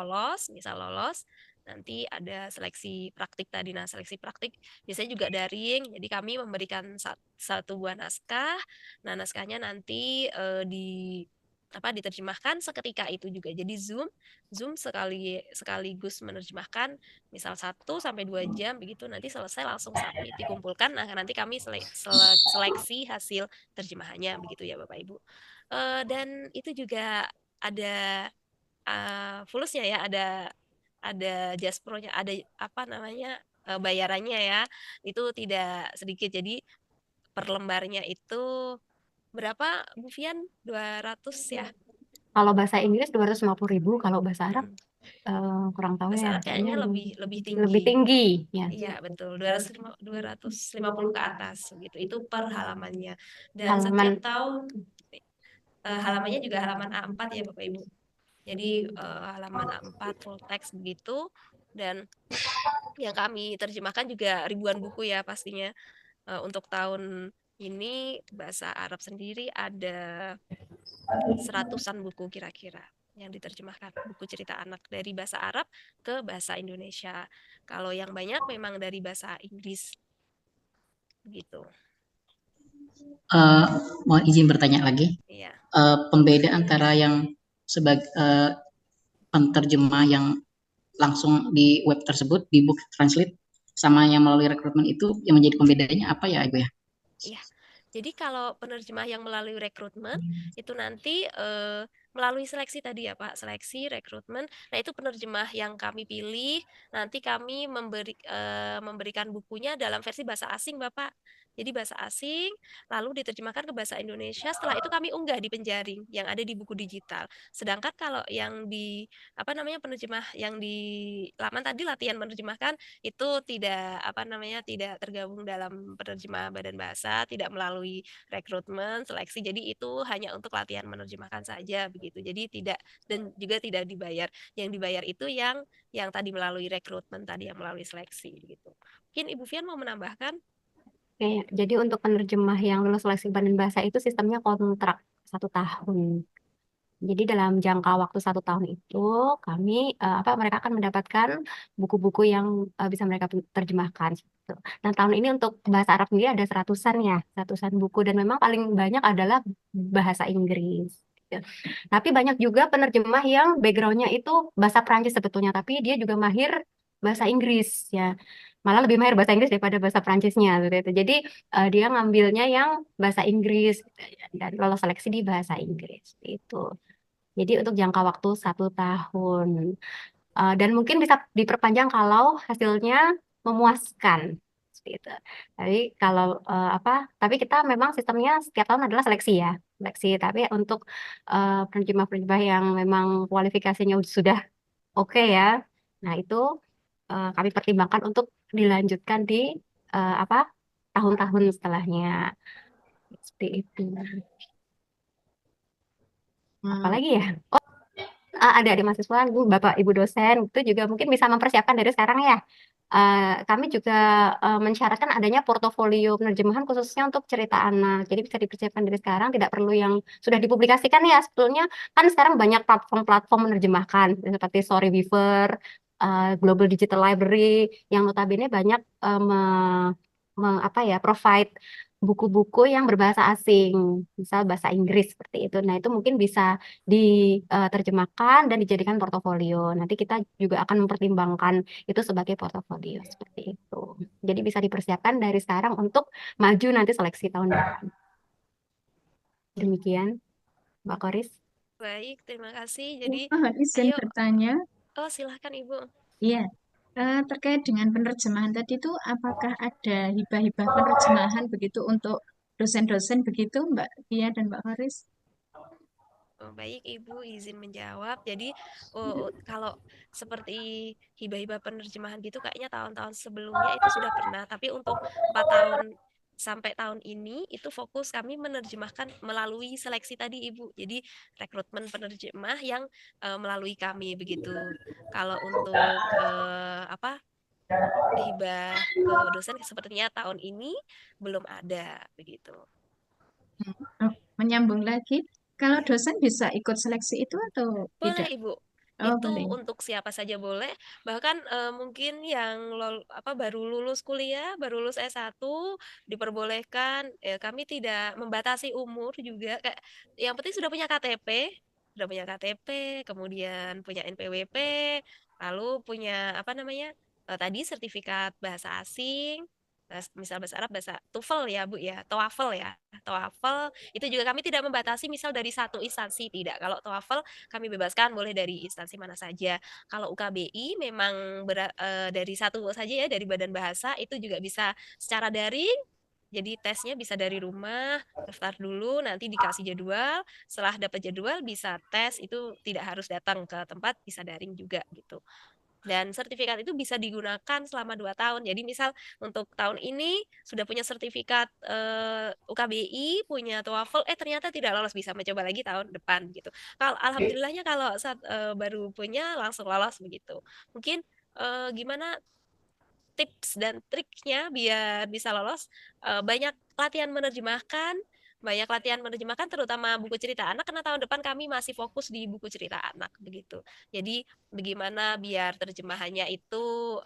misal lolos, nanti ada seleksi praktik tadi. Nah, seleksi praktik biasanya juga daring, jadi kami memberikan satu buah naskah. Nah, naskahnya nanti diterjemahkan seketika itu juga. Jadi Zoom sekaligus menerjemahkan misal 1 sampai 2 jam begitu, nanti selesai langsung submit dikumpulkan. Nah, nanti kami seleksi hasil terjemahannya begitu ya Bapak Ibu. Dan itu juga ada fulusnya ya, ada Jaspronya, ada apa namanya bayarannya ya, itu tidak sedikit. Jadi per lembarnya itu Berapa Bu Fian? 200 ya? Kalau bahasa Inggris 250.000, kalau bahasa Arab Mm. kurang tahu Bahasa ya, Arab kayaknya kayaknya lebih lebih tinggi. tinggi ya. Iya, betul. 250 ke atas gitu. Itu per halamannya. Dan Halaman setiap tahun halamannya juga halaman A4 ya Bapak Ibu. Jadi halaman A4 full text begitu. Dan yang kami terjemahkan juga ribuan buku ya pastinya. Untuk tahun ini bahasa Arab sendiri ada 100-an buku kira-kira yang diterjemahkan, buku cerita anak dari bahasa Arab ke bahasa Indonesia. Kalau yang banyak memang dari bahasa Inggris gitu. Mohon izin bertanya lagi. Iya. Pembeda antara yang sebagai penterjemah yang langsung di web tersebut di book translate sama yang melalui rekrutmen itu yang menjadi pembedanya apa ya Ibu ya? Iya. Jadi kalau penerjemah yang melalui rekrutmen itu nanti melalui seleksi tadi ya Pak, seleksi rekrutmen. Nah, itu penerjemah yang kami pilih, nanti kami memberikan bukunya dalam versi bahasa asing, Bapak. Jadi bahasa asing lalu diterjemahkan ke bahasa Indonesia, setelah itu kami unggah di penjaring yang ada di buku digital. Sedangkan kalau yang di penerjemah yang di laman tadi latihan menerjemahkan itu tidak tergabung dalam penerjemah badan bahasa, tidak melalui rekrutmen, seleksi. Jadi itu hanya untuk latihan menerjemahkan saja begitu. Jadi tidak dan juga tidak dibayar. Yang dibayar itu yang tadi melalui rekrutmen tadi yang melalui seleksi gitu. Mungkin Ibu Fian mau menambahkan? Oke, jadi untuk penerjemah yang lulus seleksi badan bahasa itu sistemnya kontrak 1 tahun. Jadi dalam jangka waktu 1 tahun itu mereka akan mendapatkan buku-buku yang bisa mereka terjemahkan. Gitu. Nah, tahun ini untuk bahasa Arab sendiri ada seratusan buku, dan memang paling banyak adalah bahasa Inggris. Gitu. Tapi banyak juga penerjemah yang backgroundnya itu bahasa Prancis sebetulnya, tapi dia juga mahir bahasa Inggris ya. Malah lebih mahir bahasa Inggris daripada bahasa Prancisnya gitu. Jadi dia ngambilnya yang bahasa Inggris dan lolos seleksi di bahasa Inggris itu. Jadi untuk jangka waktu 1 tahun. Dan mungkin bisa diperpanjang kalau hasilnya memuaskan. Seperti itu. Tapi kalau tapi kita memang sistemnya setiap tahun adalah seleksi ya. Seleksi. Tapi untuk penerjemah-penerjemah yang memang kualifikasinya sudah oke ya. Nah, itu kami pertimbangkan untuk dilanjutkan di apa tahun-tahun setelahnya. Seperti itu. Apalagi ya? Adik-adik mahasiswa, Bapak Ibu dosen itu juga mungkin bisa mempersiapkan dari sekarang ya. Kami juga mensyaratkan adanya portofolio penerjemahan khususnya untuk cerita anak. Jadi bisa dipersiapkan dari sekarang, tidak perlu yang sudah dipublikasikan ya. Sebetulnya kan sekarang banyak platform-platform menerjemahkan seperti Storyweaver, Global Digital Library yang notabene banyak provide buku-buku yang berbahasa asing, misal bahasa Inggris seperti itu. Nah, itu mungkin bisa diterjemahkan dan dijadikan portofolio. Nanti kita juga akan mempertimbangkan itu sebagai portofolio seperti itu. Jadi bisa dipersiapkan dari sekarang untuk maju nanti seleksi tahun depan. Demikian, Mbak Koris. Baik, terima kasih. Jadi Mohon izin ayo, bertanya. silahkan Ibu. Iya, terkait dengan penerjemahan tadi itu, apakah ada hibah-hibah penerjemahan begitu untuk dosen-dosen begitu, Mbak Tia dan Mbak Haris? Baik, Ibu izin menjawab. Jadi, kalau seperti hibah-hibah penerjemahan gitu, kayaknya tahun-tahun sebelumnya itu sudah pernah. Tapi untuk 4 tahun sampai tahun ini, itu fokus kami menerjemahkan melalui seleksi tadi, Ibu. Jadi, rekrutmen penerjemah yang melalui kami begitu. Kalau untuk hibah ke dosen sepertinya tahun ini belum ada begitu. Menyambung lagi, kalau Iya. dosen bisa ikut seleksi itu atau Boleh tidak? Ibu. Oh, Itu boleh. untuk siapa saja boleh. Bahkan mungkin yang baru lulus kuliah, baru lulus S1 diperbolehkan. Kami tidak membatasi umur juga. Kayak yang penting sudah punya KTP, kemudian punya NPWP, lalu punya tadi sertifikat bahasa asing. Misal bahasa Arab, bahasa TOEFL ya Bu ya, TOEFL ya, TOEFL itu juga kami tidak membatasi misal dari satu instansi, tidak. Kalau TOEFL kami bebaskan boleh dari instansi mana saja. Kalau UKBI memang dari satu saja ya, dari badan bahasa itu juga bisa secara daring Jadi tesnya bisa dari rumah, daftar dulu, nanti dikasih jadwal. Setelah dapat jadwal bisa tes, itu tidak harus datang ke tempat, bisa daring juga gitu. Dan sertifikat itu bisa digunakan selama 2 tahun. Jadi misal untuk tahun ini sudah punya sertifikat UKBI, punya TOEFL, ternyata tidak lolos, bisa mencoba lagi tahun depan gitu. Alhamdulillahnya kalau saat baru punya langsung lolos begitu. Mungkin gimana tips dan triknya biar bisa lolos? Banyak latihan menerjemahkan terutama buku cerita anak, karena tahun depan kami masih fokus di buku cerita anak begitu. Jadi bagaimana biar terjemahannya itu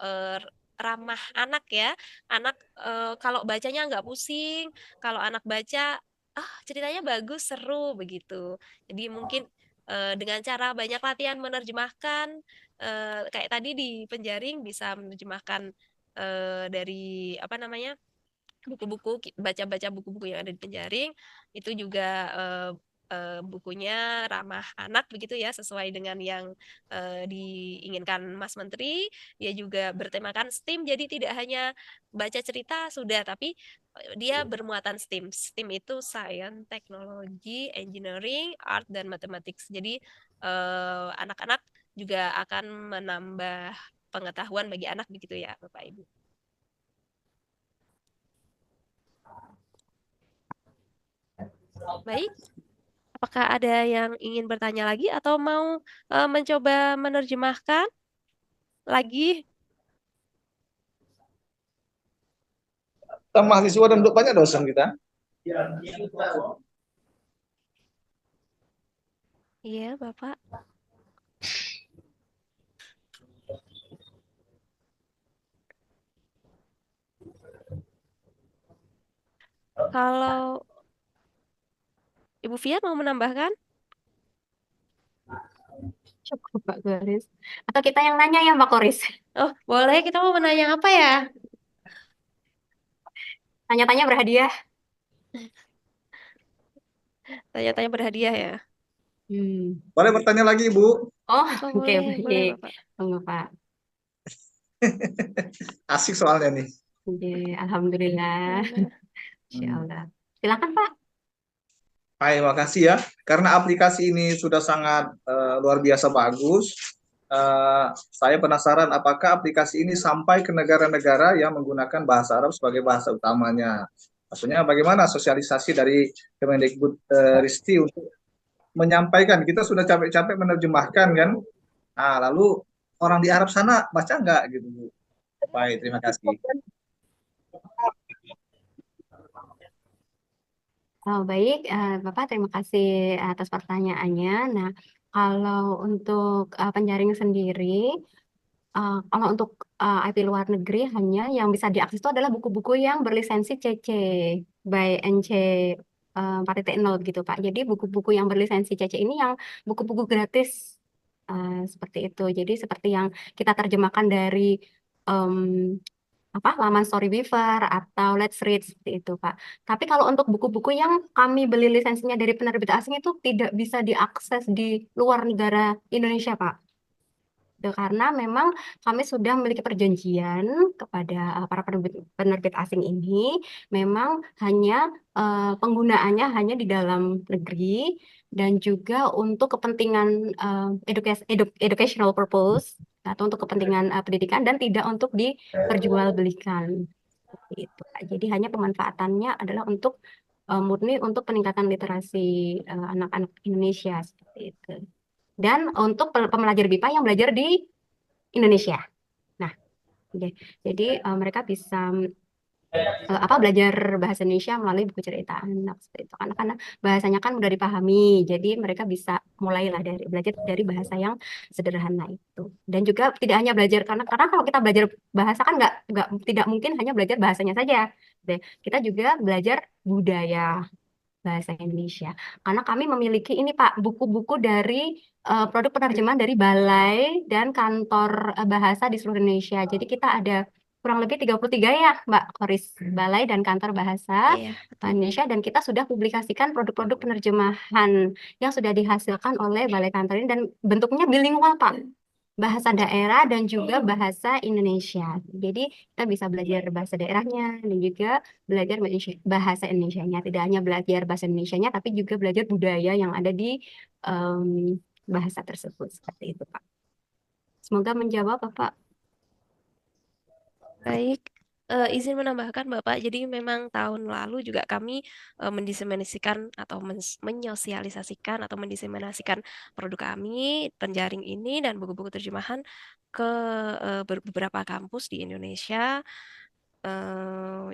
ramah anak ya. Anak kalau bacanya nggak pusing, kalau anak baca ceritanya bagus, seru begitu. Jadi mungkin dengan cara banyak latihan menerjemahkan, kayak tadi di Penjaring bisa menerjemahkan dari apa namanya, buku-buku, baca-baca buku-buku yang ada di Penjaring, itu juga bukunya ramah anak begitu ya, sesuai dengan yang diinginkan Mas Menteri. Dia juga bertemakan STEAM, jadi tidak hanya baca cerita sudah, tapi dia bermuatan STEAM. STEAM itu Science, Technology, Engineering, Art, dan Mathematics. Jadi anak-anak juga akan menambah pengetahuan bagi anak begitu ya, Bapak Ibu. Baik, apakah ada yang ingin bertanya lagi atau mau mencoba menerjemahkan lagi? Kita mahasiswa dan untuk banyak dosen kita. Iya, Bapak. Kalau Ibu Fiat mau menambahkan? Cukup Pak Koris. Atau kita yang nanya ya Pak Koris? Oh, boleh. Kita mau menanya apa ya? Tanya-tanya berhadiah. Tanya-tanya berhadiah ya. Boleh bertanya lagi, Ibu? Oh, Oh, oke, boleh, boleh, baik. Bapak. Tunggu Pak. Asik soalnya nih. Oke, alhamdulillah. Mana? Insya Allah. Silakan Pak. Baik, makasih ya. Karena aplikasi ini sudah sangat luar biasa bagus. Saya penasaran apakah aplikasi ini sampai ke negara-negara yang menggunakan bahasa Arab sebagai bahasa utamanya. Maksudnya bagaimana sosialisasi dari Kemendikbud Ristek untuk menyampaikan, kita sudah capek-capek menerjemahkan kan. Nah, lalu orang di Arab sana baca nggak gitu, Bu? Baik, terima kasih. Oh, baik, Bapak terima kasih atas pertanyaannya. Nah, kalau untuk Penjaring sendiri, kalau untuk IP luar negeri hanya yang bisa diakses itu adalah buku-buku yang berlisensi CC by NC 4.0 gitu Pak. Jadi buku-buku yang berlisensi CC ini yang buku-buku gratis seperti itu. Jadi seperti yang kita terjemahkan dari laman Storyweaver atau Let's Read seperti itu Pak. Tapi kalau untuk buku-buku yang kami beli lisensinya dari penerbit asing itu tidak bisa diakses di luar negara Indonesia Pak. Karena memang kami sudah memiliki perjanjian kepada para penerbit asing ini, memang hanya penggunaannya hanya di dalam negeri dan juga untuk kepentingan educational purpose atau untuk kepentingan pendidikan dan tidak untuk diperjualbelikan. Seperti itu. Jadi hanya pemanfaatannya adalah untuk murni untuk peningkatan literasi anak-anak Indonesia seperti itu. Dan untuk pembelajar BIPA yang belajar di Indonesia. Nah, jadi mereka bisa belajar bahasa Indonesia melalui buku cerita anak seperti itu. Karena bahasanya kan mudah dipahami, jadi mereka bisa mulailah dari belajar dari bahasa yang sederhana itu. Dan juga tidak hanya belajar karena kalau kita belajar bahasa kan tidak mungkin hanya belajar bahasanya saja. Kita juga belajar budaya bahasa Indonesia. Karena kami memiliki ini Pak, buku-buku dari produk penerjemahan dari balai dan kantor bahasa di seluruh Indonesia. Jadi kita ada kurang lebih 33 ya Mbak Koris, balai dan kantor bahasa Iya, Indonesia, dan kita sudah publikasikan produk-produk penerjemahan yang sudah dihasilkan oleh balai kantor ini dan bentuknya bilingual Pak. bahasa daerah dan juga bahasa Indonesia. Jadi kita bisa belajar bahasa daerahnya dan juga belajar bahasa Indonesianya. Tidak hanya belajar bahasa Indonesianya, tapi juga belajar budaya yang ada di bahasa tersebut. Seperti itu, Pak. Semoga menjawab, Bapak. Baik, izin menambahkan Bapak, jadi memang tahun lalu juga kami mendiseminasikan atau menyosialisasikan atau mendiseminasikan produk kami, penjaring ini dan buku-buku terjemahan ke beberapa kampus di Indonesia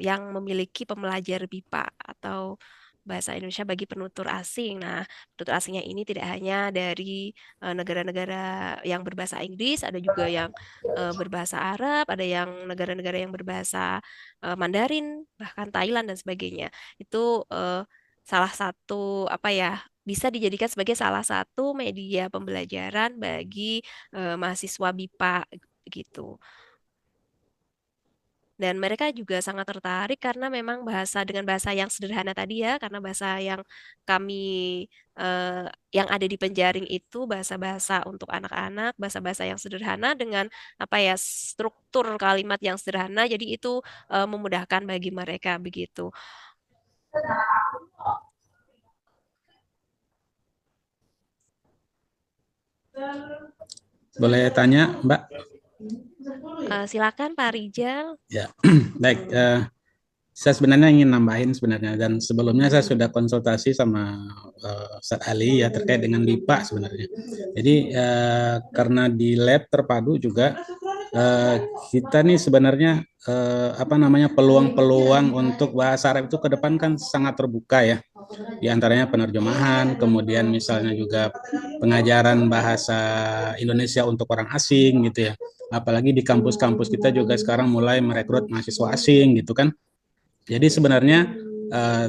yang memiliki pembelajar BIPA atau bahasa Indonesia bagi penutur asing. Nah, penutur asingnya ini tidak hanya dari negara-negara yang berbahasa Inggris, ada juga yang berbahasa Arab, ada yang negara-negara yang berbahasa Mandarin, bahkan Thailand dan sebagainya. Itu salah satu apa ya? Bisa dijadikan sebagai salah satu media pembelajaran bagi mahasiswa BIPA gitu. Dan mereka juga sangat tertarik karena memang bahasa dengan bahasa yang sederhana tadi ya, karena bahasa yang kami yang ada di penjaring itu bahasa-bahasa untuk anak-anak, bahasa-bahasa yang sederhana dengan apa ya struktur kalimat yang sederhana, jadi itu memudahkan bagi mereka begitu. Boleh tanya, Mbak? Silakan Pak Rijal. Ya, baik. Saya sebenarnya ingin nambahin sebenarnya, dan sebelumnya saya sudah konsultasi sama Ustadz Ali ya terkait dengan LIPA sebenarnya. Jadi karena di lab terpadu juga kita nih sebenarnya apa namanya peluang-peluang untuk bahasa Arab itu ke depan kan sangat terbuka ya. Di antaranya penerjemahan, kemudian misalnya juga pengajaran bahasa Indonesia untuk orang asing gitu ya. Apalagi di kampus-kampus kita juga sekarang mulai merekrut mahasiswa asing gitu kan. Jadi sebenarnya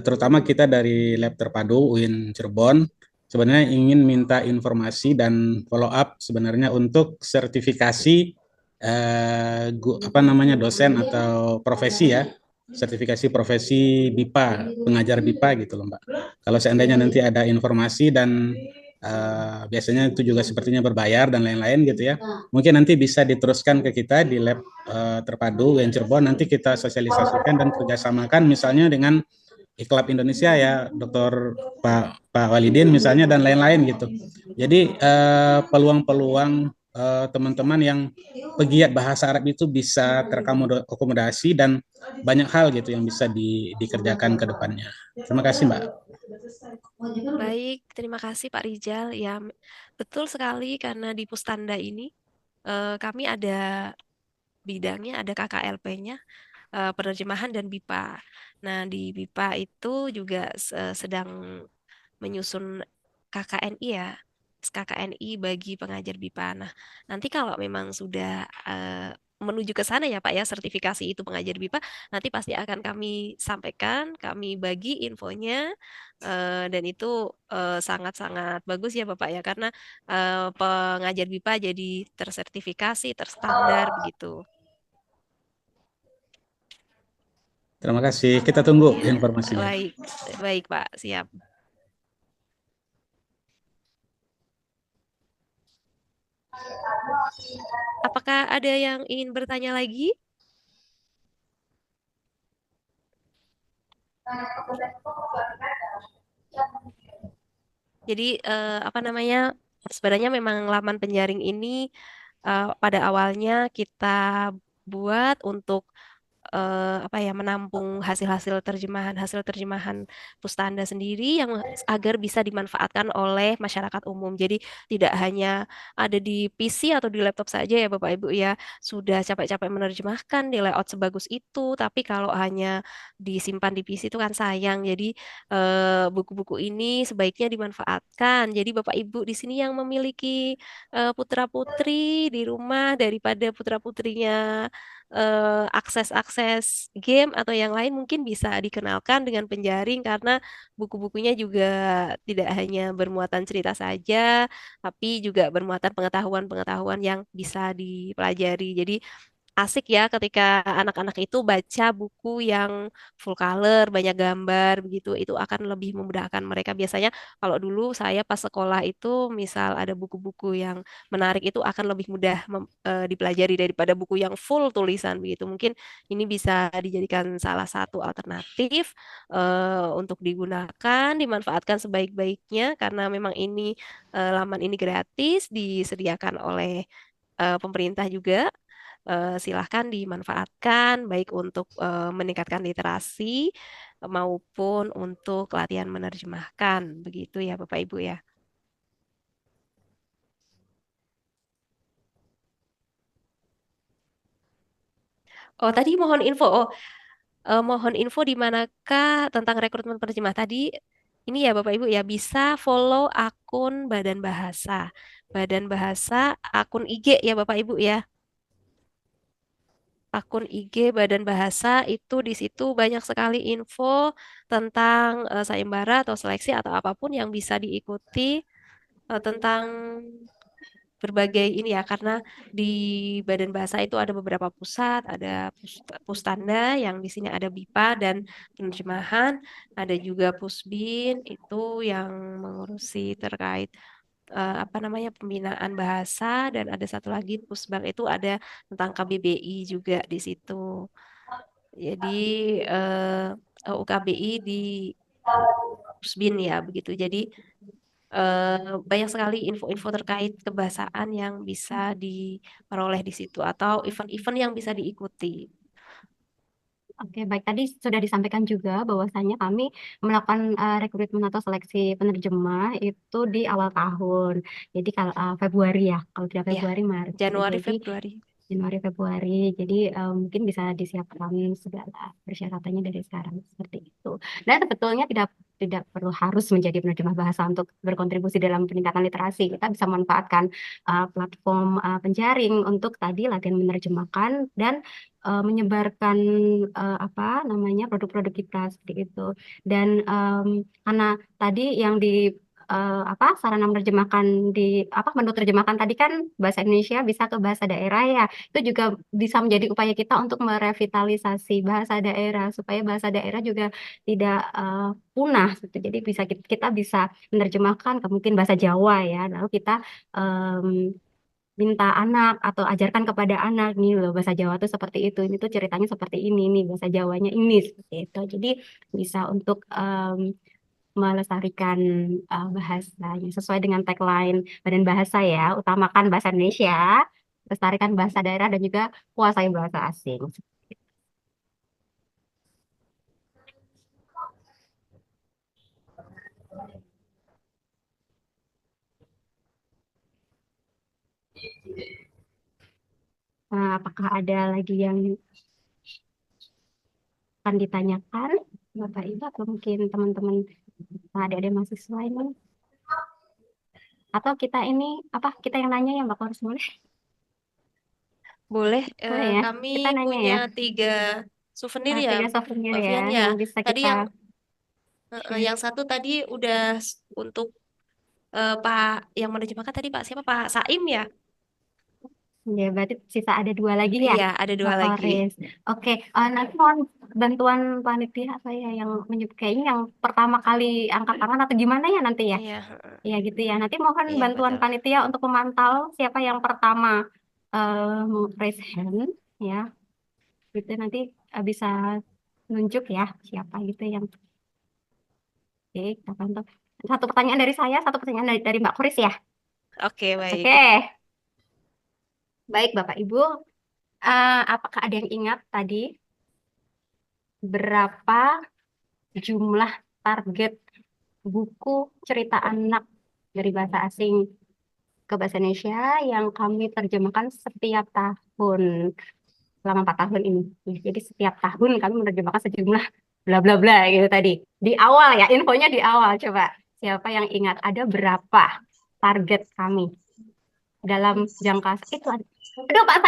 terutama kita dari Lab Terpadu UIN Cirebon sebenarnya ingin minta informasi dan follow up sebenarnya untuk sertifikasi apa namanya dosen atau profesi ya, sertifikasi profesi BIPA, pengajar BIPA gitu loh Mbak. Kalau seandainya nanti ada informasi dan biasanya itu juga sepertinya berbayar dan lain-lain gitu ya. Mungkin nanti bisa diteruskan ke kita di lab terpadu UIN Cirebon, nanti kita sosialisasikan dan kerjasamakan misalnya dengan Iklab Indonesia ya, Dr. Pak Walidin misalnya dan lain-lain gitu. Jadi peluang-peluang teman-teman yang pegiat bahasa Arab itu bisa terakomodasi dan banyak hal gitu yang bisa dikerjakan ke depannya. Terima kasih Mbak. Baik, terima kasih Pak Rijal. Ya, betul sekali karena di Pustanda ini kami ada bidangnya, ada KKLP-nya, penerjemahan dan BIPA. Nah, di BIPA itu juga sedang menyusun KKNI ya, KKNI bagi pengajar BIPA. Nah, nanti kalau memang sudah menuju ke sana ya Pak ya, sertifikasi itu pengajar BIPA, nanti pasti akan kami sampaikan, kami bagi infonya, dan itu sangat-sangat bagus ya Bapak ya, karena pengajar BIPA jadi tersertifikasi, terstandar begitu. Terima kasih. Kita tunggu Ya, informasinya. baik, baik Pak, siap. Apakah ada yang ingin bertanya lagi? Jadi apa namanya? Sebenarnya memang laman penjaring ini pada awalnya kita buat untuk apa ya menampung hasil terjemahan Pustanda sendiri yang agar bisa dimanfaatkan oleh masyarakat umum. Jadi tidak hanya ada di PC atau di laptop saja ya Bapak Ibu ya. Sudah capek-capek menerjemahkan di layout sebagus itu, tapi kalau hanya disimpan di PC itu kan sayang. Jadi buku-buku ini sebaiknya dimanfaatkan. Jadi Bapak Ibu di sini yang memiliki putra-putri di rumah daripada putra-putrinya akses-akses game atau yang lain mungkin bisa dikenalkan dengan penjaring karena buku-bukunya juga tidak hanya bermuatan cerita saja, tapi juga bermuatan pengetahuan-pengetahuan yang bisa dipelajari. Jadi asik ya ketika anak-anak itu baca buku yang full color, banyak gambar begitu. Itu akan lebih memudahkan mereka. Biasanya kalau dulu saya pas sekolah itu misal ada buku-buku yang menarik itu akan lebih mudah dipelajari daripada buku yang full tulisan begitu. Mungkin ini bisa dijadikan salah satu alternatif untuk digunakan, dimanfaatkan sebaik-baiknya karena memang ini laman ini gratis disediakan oleh pemerintah juga. Silahkan dimanfaatkan baik untuk meningkatkan literasi maupun untuk latihan menerjemahkan begitu ya Bapak Ibu ya. Oh tadi mohon info. Mohon info di manakah tentang rekrutmen penerjemah tadi. Ini ya Bapak Ibu ya bisa follow akun Badan Bahasa. Badan Bahasa akun IG ya Bapak Ibu ya. Akun IG Badan Bahasa itu di situ banyak sekali info tentang sayembara atau seleksi atau apapun yang bisa diikuti tentang berbagai ini ya karena di Badan Bahasa itu ada beberapa pusat, ada Pustanda yang di sini ada BIPA dan penerjemahan, ada juga Pusbin itu yang mengurusi terkait apa namanya pembinaan bahasa dan ada satu lagi Pusbang itu ada tentang KBBI juga di situ. Jadi UKBI di Pusbin ya begitu. Jadi banyak sekali info-info terkait kebahasaan yang bisa diperoleh di situ atau event-event yang bisa diikuti. Oke, baik. Tadi sudah disampaikan juga bahwasanya kami melakukan rekrutmen atau seleksi penerjemah itu di awal tahun. Jadi kalau Februari ya, kalau tidak Ya, Februari, Maret. Januari, Jadi Februari. Januari, Februari. Jadi mungkin bisa disiapkan segala persyaratannya dari sekarang seperti itu. Dan sebetulnya tidak perlu harus menjadi penerjemah bahasa untuk berkontribusi dalam peningkatan literasi. Kita bisa memanfaatkan platform penjaring untuk tadi latihan menerjemahkan dan menyebarkan apa namanya produk-produk kita seperti itu. Dan karena tadi yang di apa sarana menerjemahkan di apa menu terjemahkan tadi kan bahasa Indonesia bisa ke bahasa daerah ya. Itu juga bisa menjadi upaya kita untuk merevitalisasi bahasa daerah supaya bahasa daerah juga tidak punah gitu. Jadi kita bisa menerjemahkan ke mungkin bahasa Jawa ya. Lalu kita em, minta anak atau ajarkan kepada anak nih loh bahasa Jawa tuh seperti itu. Ini tuh ceritanya seperti ini nih bahasa Jawanya ini seperti itu. Jadi bisa untuk melestarikan bahasanya sesuai dengan tagline Badan Bahasa ya, utamakan bahasa Indonesia, lestarikan bahasa daerah dan juga kuasai bahasa asing. Nah, apakah ada lagi yang akan ditanyakan Bapak Ibu atau mungkin teman-teman adik-adik mahasiswa ini? Atau kita ini apa kita yang nanya ya Mbak Koris boleh? Boleh, Boleh ya? kami Kita nanya punya ya. 3 souvenir ya, 3 souvenir Mbak ya Fian ya. yang bisa Tadi kita share. yang satu tadi udah untuk Pak yang menerjemahkan tadi Pak siapa Pak Saim ya? Ya, berarti sisa ada 2 lagi ya, Iya, ada 2 Mbak lagi. Koris. Oke, nanti mohon bantuan panitia saya yang menyebut kayaknya yang pertama kali angkat tangan atau gimana ya nanti ya? Iya, Iya gitu ya. Nanti mohon iya bantuan betul. panitia untuk memantau siapa yang pertama raise hand ya. Gitu nanti bisa nunjuk ya siapa gitu yang oke, kita pantau. Satu pertanyaan dari saya, satu pertanyaan dari Mbak Koris ya. Oke, baik. Oke, baik Bapak Ibu. Apakah ada yang ingat tadi berapa jumlah target buku cerita anak dari bahasa asing ke bahasa Indonesia yang kami terjemahkan setiap tahun selama 4 tahun ini. Ya, jadi setiap tahun kami menerjemahkan sejumlah bla bla bla gitu tadi. Di awal ya, infonya di awal. Coba siapa yang ingat ada berapa target kami dalam jangka itu? Aduh, Pak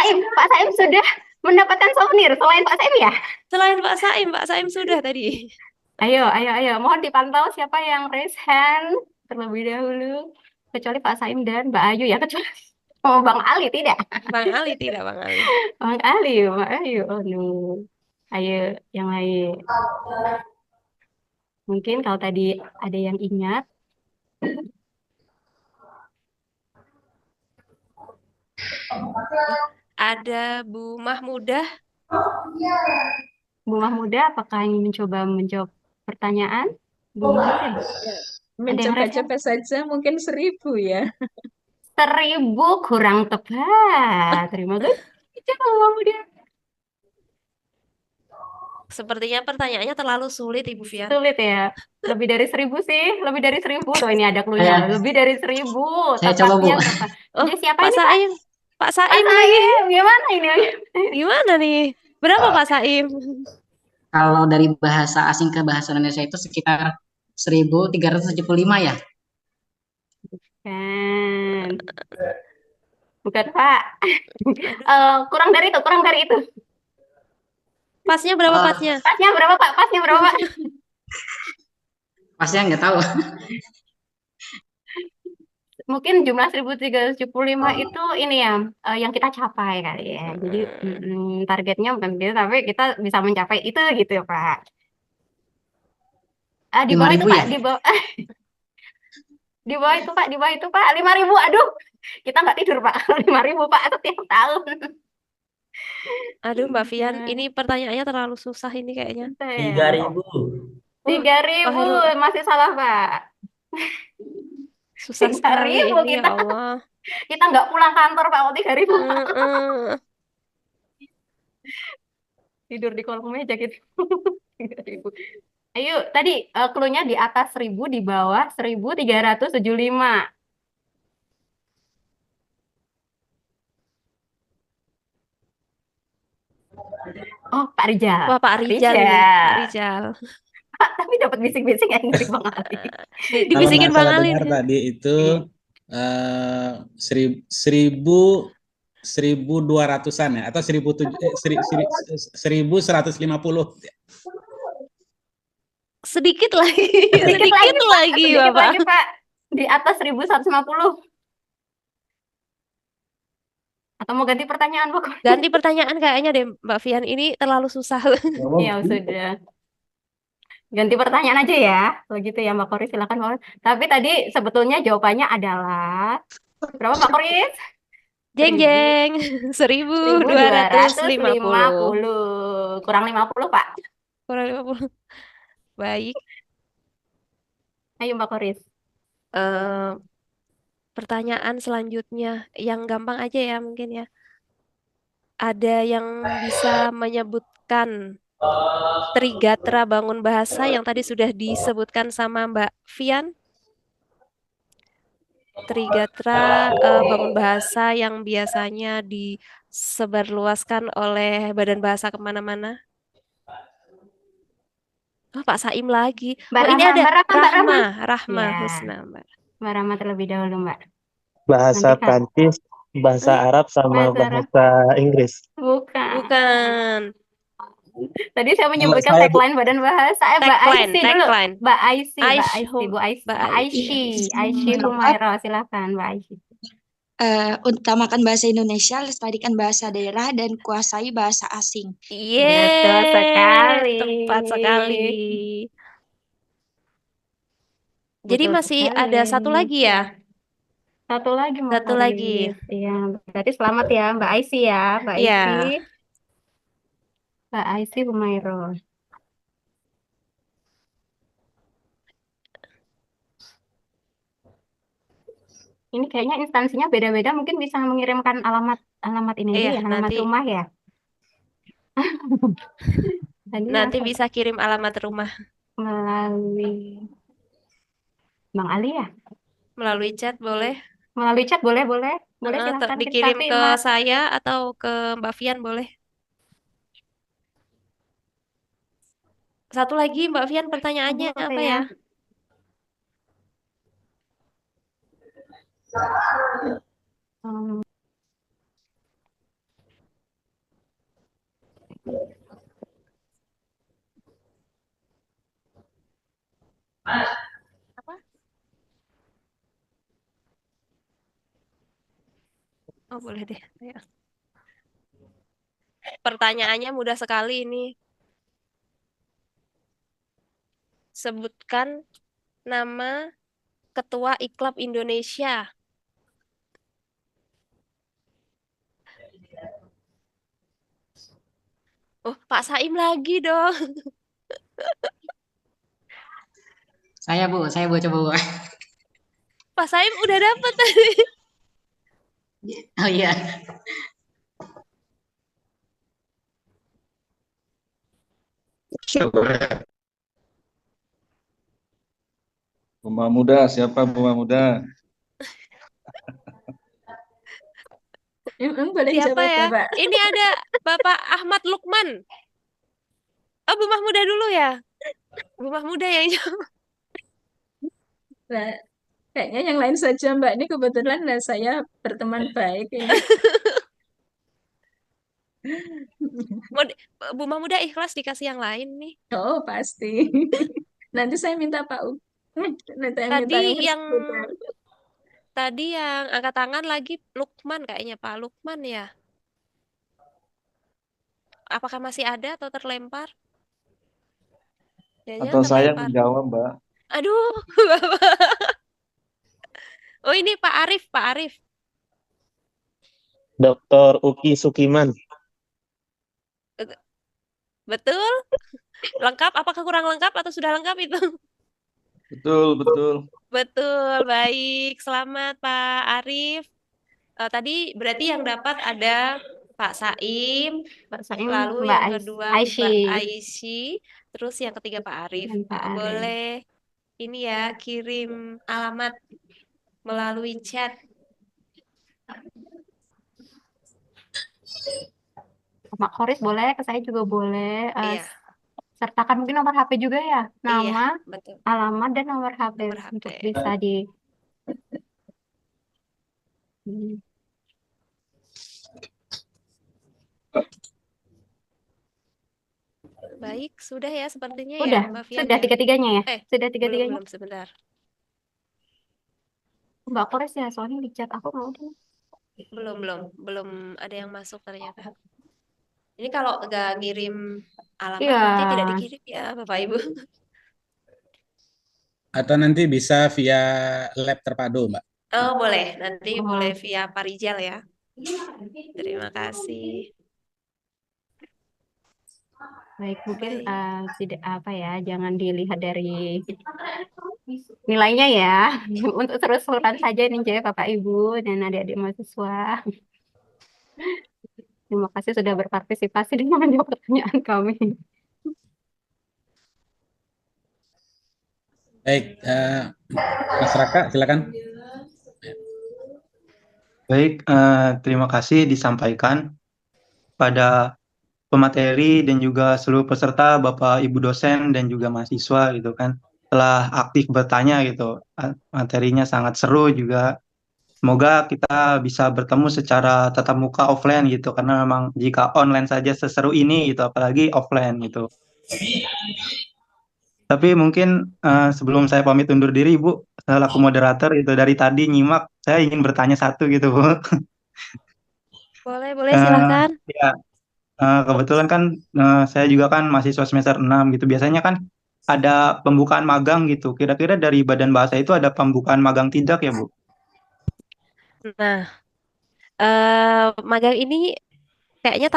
Saim sudah mendapatkan souvenir selain Pak Saim ya? Selain Pak Saim sudah tadi. Ayo. Mohon dipantau siapa yang raise hand terlebih dahulu. Kecuali Pak Saim dan Mbak Ayu ya. Kecuali Oh, Bang Ali tidak. Bang Ali tidak, Bang Ali. Bang Ali, Bang Ayu. Oh, no. Ayo, yang lain. Mungkin kalau tadi ada yang ingat, Ada Bu Mahmudah. Bu Mahmuda, apakah ingin menjawab pertanyaan? Bu Mahmuda, Ya, ada yang resen? mencoba-coba saja mungkin 1000 ya. 1000 kurang tepat. Terima kasih, Bu Mahmuda. Sepertinya pertanyaannya terlalu sulit, Ibu Fian. Sulit ya. Lebih dari 1000 sih. Lebih dari 1000. Tuh, ini ada clue-nya loh. Saya Lebih dari 1000. saya coba Bu. Tepatnya tepat. Oh, Jadi siapa Pak ini, Pak? Saim. Pak Pak Saim lagi. Saim. Gimana ini? Gimana nih? Berapa Pak Saim? Kalau dari bahasa asing ke bahasa Indonesia itu sekitar 1375 ya. Kan. Bukan, Pak. Aduh. Kurang dari itu, kurang dari itu. Pasnya berapa Oh, pasnya? Pasnya berapa, Pak? Pasnya berapa, Pak? pasnya nggak tahu. Mungkin jumlah 1375 itu ini ya, yang kita capai kali ya. Jadi targetnya bukan gitu, tapi kita bisa mencapai itu gitu ya, Pak. Di bawah itu, 5.000 Pak. ya. Di bawah, di bawah itu, Pak. Di bawah itu, Pak. 5.000. Aduh, kita nggak tidur, Pak. 5.000, Pak, setiap tahun. Aduh, Mbak Fian, Nah, ini pertanyaannya terlalu susah ini kayaknya. itu ya. 3.000. Tiga Pak ribu Heru, masih salah, Pak. susah 3.000 sekali ini ya kita. Allah. Kita nggak pulang kantor, Pak. Oh, 3.000. Mm-mm. Tidur di kolong meja gitu. 3.000. Ayo, tadi clue-nya di atas 1000, di bawah 1375. Oh, Pak Rijal. Wah, Pak Pak Rijal ini, Pak Rijal. Rijal. Pak, tapi dapat bisik-bisik yang dari Bang Ali. Kalau Dibisikin nggak Bang salah Ali dengar nih. tadi itu seribu 1.200-an ya atau 1.150. Sedikit lagi, Sedikit lagi, sedikit Pak. lagi, Sedikit Bapak. lagi, Pak. Di atas 1150. Atau mau ganti pertanyaan, Bu? Ganti pertanyaan kayaknya deh, Mbak Fian. Ini terlalu susah. Ya, sudah. Ganti pertanyaan aja ya. Kalau gitu ya, Mbak Koris, silakan, Mbak Koris. Tapi tadi sebetulnya jawabannya adalah berapa, Mbak Koris? Jeng 1000. jeng, 1.250. 1.250. Kurang 50, Pak. Kurang 50. Baik. Ayo, Mbak Koris. Eh, pertanyaan selanjutnya yang gampang aja ya mungkin ya. Ada yang bisa menyebutkan Trigatra bangun bahasa yang tadi sudah disebutkan sama Mbak Fian? Trigatra bangun bahasa yang biasanya disebarluaskan oleh Badan Bahasa kemana-mana. Oh, Pak Saim lagi. Mbak Oh, ini Rama, ada Mbak Rama, Mbak Rama. Rahma Ya, Husna, Mbak. Mbak Rama terlebih dahulu, Mbak. Bahasa Nanti kan Prancis, bahasa Eh, Arab, sama bahasa Arab. bahasa Inggris. Bukan. bukan. Tadi saya Kalau menyebutkan saya tagline Badan Bahasa. Mbak Tagline, Aisy dulu. tagline. Mbak Aisy, Mbak Aish, Aisy, Bu Aisy, Mbak Mbak Aish. Aisy, Aisy Mohon maaf, Humaira, silakan, Mbak Aisy. utamakan bahasa Indonesia, lestarikan bahasa daerah, dan kuasai bahasa asing. Betul Yeay, sekali. tepat sekali. Jadi Betul masih sekali. ada satu lagi ya? Satu lagi, Mbak Satu lagi. Koris. Iya, berarti selamat ya, Mbak Aisy ya, Mbak Iya. Aisy. Mbak Aisy Humaira. Ini kayaknya instansinya beda-beda, mungkin bisa mengirimkan alamat ini aja Iya, ya, alamat nanti rumah ya. Tadi nanti langsung bisa kirim alamat rumah melalui Bang Ali ya. melalui chat boleh. Melalui chat boleh, boleh. Boleh silahkan. Dikirim Tapi ke Mas, saya atau ke Mbak Fian boleh. Satu lagi Mbak Fian pertanyaannya boleh apa ya. ya? Hmm, Apa? Oh, boleh deh. Ayo. Pertanyaannya mudah sekali ini. Sebutkan nama Ketua Iklab Indonesia. Oh, Pak Saim lagi dong. Saya Bu coba Bu. Pak Saim udah dapet tadi. Oh iya. Buma Muda, siapa Buma Muda? Boleh Siapa jawab ya? Bapak. Ini ada Bapak Ahmad Lukman. Oh, Bu Mahmuda dulu ya. Bu Mahmuda yang jawab. Nah, kayaknya yang lain saja Mbak. Ini kebetulan saya berteman baik ini. Bu Mahmuda ikhlas dikasih yang lain nih. Oh, pasti. Nanti saya minta Pak U. Nanti saya minta yang Tadi yang angkat tangan lagi Lukman kayaknya Pak Lukman ya. Apakah masih ada atau terlempar? Jangan Atau saya terlempar. menjawab, Mbak? Aduh, oh ini Pak Arif, Pak Arif. Dr. Uki Sukiman. Betul? Lengkap? Apakah kurang lengkap atau sudah lengkap itu? Betul, betul. Betul, baik. Selamat Pak Arif. Tadi berarti yang dapat ada Pak Saim, lalu Mbak yang kedua Aisy. Mbak Aisy, terus yang ketiga Pak Arif. Dan Pak Arif. Boleh ini ya kirim alamat melalui chat. Mak Khoris boleh, ke saya juga boleh. Iya. Sertakan mungkin nomor HP juga ya, nama, Iya, betul. alamat dan nomor HP Nomor HP. untuk bisa di. Baik, sudah ya sepertinya Udah, ya Mbak Fian sudah ya? tiga-tiganya ya? Sudah Belum, tiga-tiganya? belum sebentar. Mbak Khoris ya, soalnya di chat aku mau deh. Belum ada yang masuk ternyata. Ini kalau nggak ngirim alamat Iya. berarti tidak dikirim ya Bapak Ibu. Atau nanti bisa via lab terpadu, Mbak. Oh boleh, nanti boleh via Parijal ya. Terima kasih. Baik, mungkin tidak apa ya, jangan dilihat dari nilainya ya. Untuk seru-seruan saja nih jadi Bapak Ibu dan adik-adik mahasiswa. Terima kasih sudah berpartisipasi dengan menjawab pertanyaan kami. Baik, Mas Raka, silakan. Baik, terima kasih disampaikan pada pemateri dan juga seluruh peserta, Bapak Ibu dosen dan juga mahasiswa gitu kan, telah aktif bertanya gitu. Materinya sangat seru juga. Semoga kita bisa bertemu secara tatap muka offline gitu, karena memang jika online saja seseru ini gitu, apalagi offline gitu. Tapi mungkin sebelum saya pamit undur diri, Ibu, selaku moderator itu dari tadi nyimak, saya ingin bertanya satu gitu, Bu. Boleh silakan. Ya, kebetulan kan saya juga kan mahasiswa semester 6 gitu. Biasanya kan ada pembukaan magang gitu. Kira-kira dari Badan Bahasa itu ada pembukaan magang tidak ya, Bu? Nah, magang ini kayaknya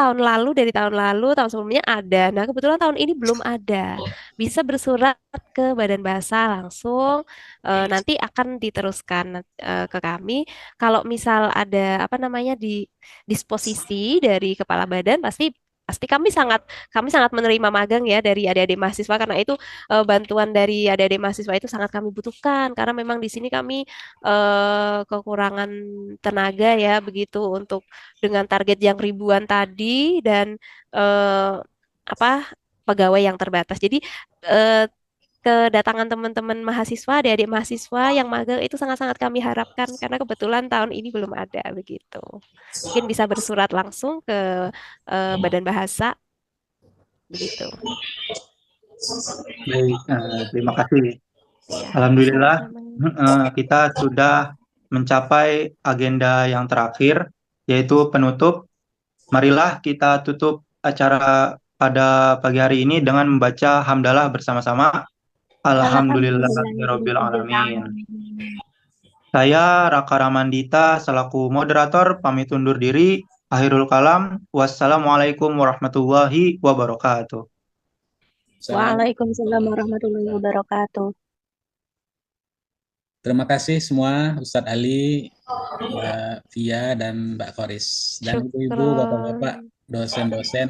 dari tahun lalu, tahun sebelumnya ada. Nah, kebetulan tahun ini belum ada. Bisa bersurat ke Badan Bahasa langsung, nanti akan diteruskan ke kami. Kalau misal ada apa namanya di disposisi dari kepala badan, pasti kami sangat menerima magang ya dari adik-adik mahasiswa karena itu bantuan dari adik-adik mahasiswa itu sangat kami butuhkan karena memang di sini kami kekurangan tenaga ya begitu untuk dengan target yang ribuan tadi dan pegawai yang terbatas. Jadi kedatangan teman-teman mahasiswa, adik-adik mahasiswa yang magang itu sangat-sangat kami harapkan karena kebetulan tahun ini belum ada begitu. Mungkin bisa bersurat langsung ke Badan Bahasa begitu. Baik, terima kasih. Ya, Alhamdulillah sama-sama. kita sudah mencapai agenda yang terakhir yaitu penutup. Marilah kita tutup acara pada pagi hari ini dengan membaca hamdalah bersama-sama. Alhamdulillahirabbil alamin. Saya Raka Ramandita selaku moderator pamit undur diri. Akhirul kalam. Wassalamualaikum warahmatullahi wabarakatuh. Waalaikumsalam warahmatullahi wabarakatuh. Terima kasih semua Ustadz Ali, Mbak Via, dan Mbak Koris. Dan ibu-ibu, bapak-bapak, dosen-dosen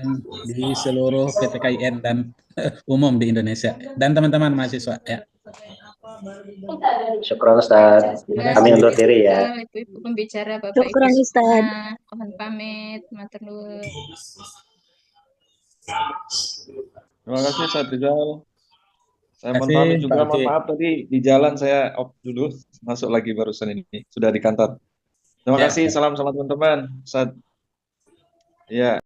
di seluruh PTKIN dan umum di Indonesia. Dan teman-teman mahasiswa. Ya. Syukron Ustaz. Kami undur diri ya. Ibu-ibu pembicara, Bapak Syukron, Ibu Ustaz. semua. Mohon pamit. Matur nuwun. Terima kasih Ustaz Rizal. Saya mohon Terima kasih, pamit juga, Pak mohon Uki. maaf tadi di jalan saya off dulu, masuk lagi barusan ini, sudah di kantor. Terima Ya. kasih, salam teman-teman. Ustaz. Ya.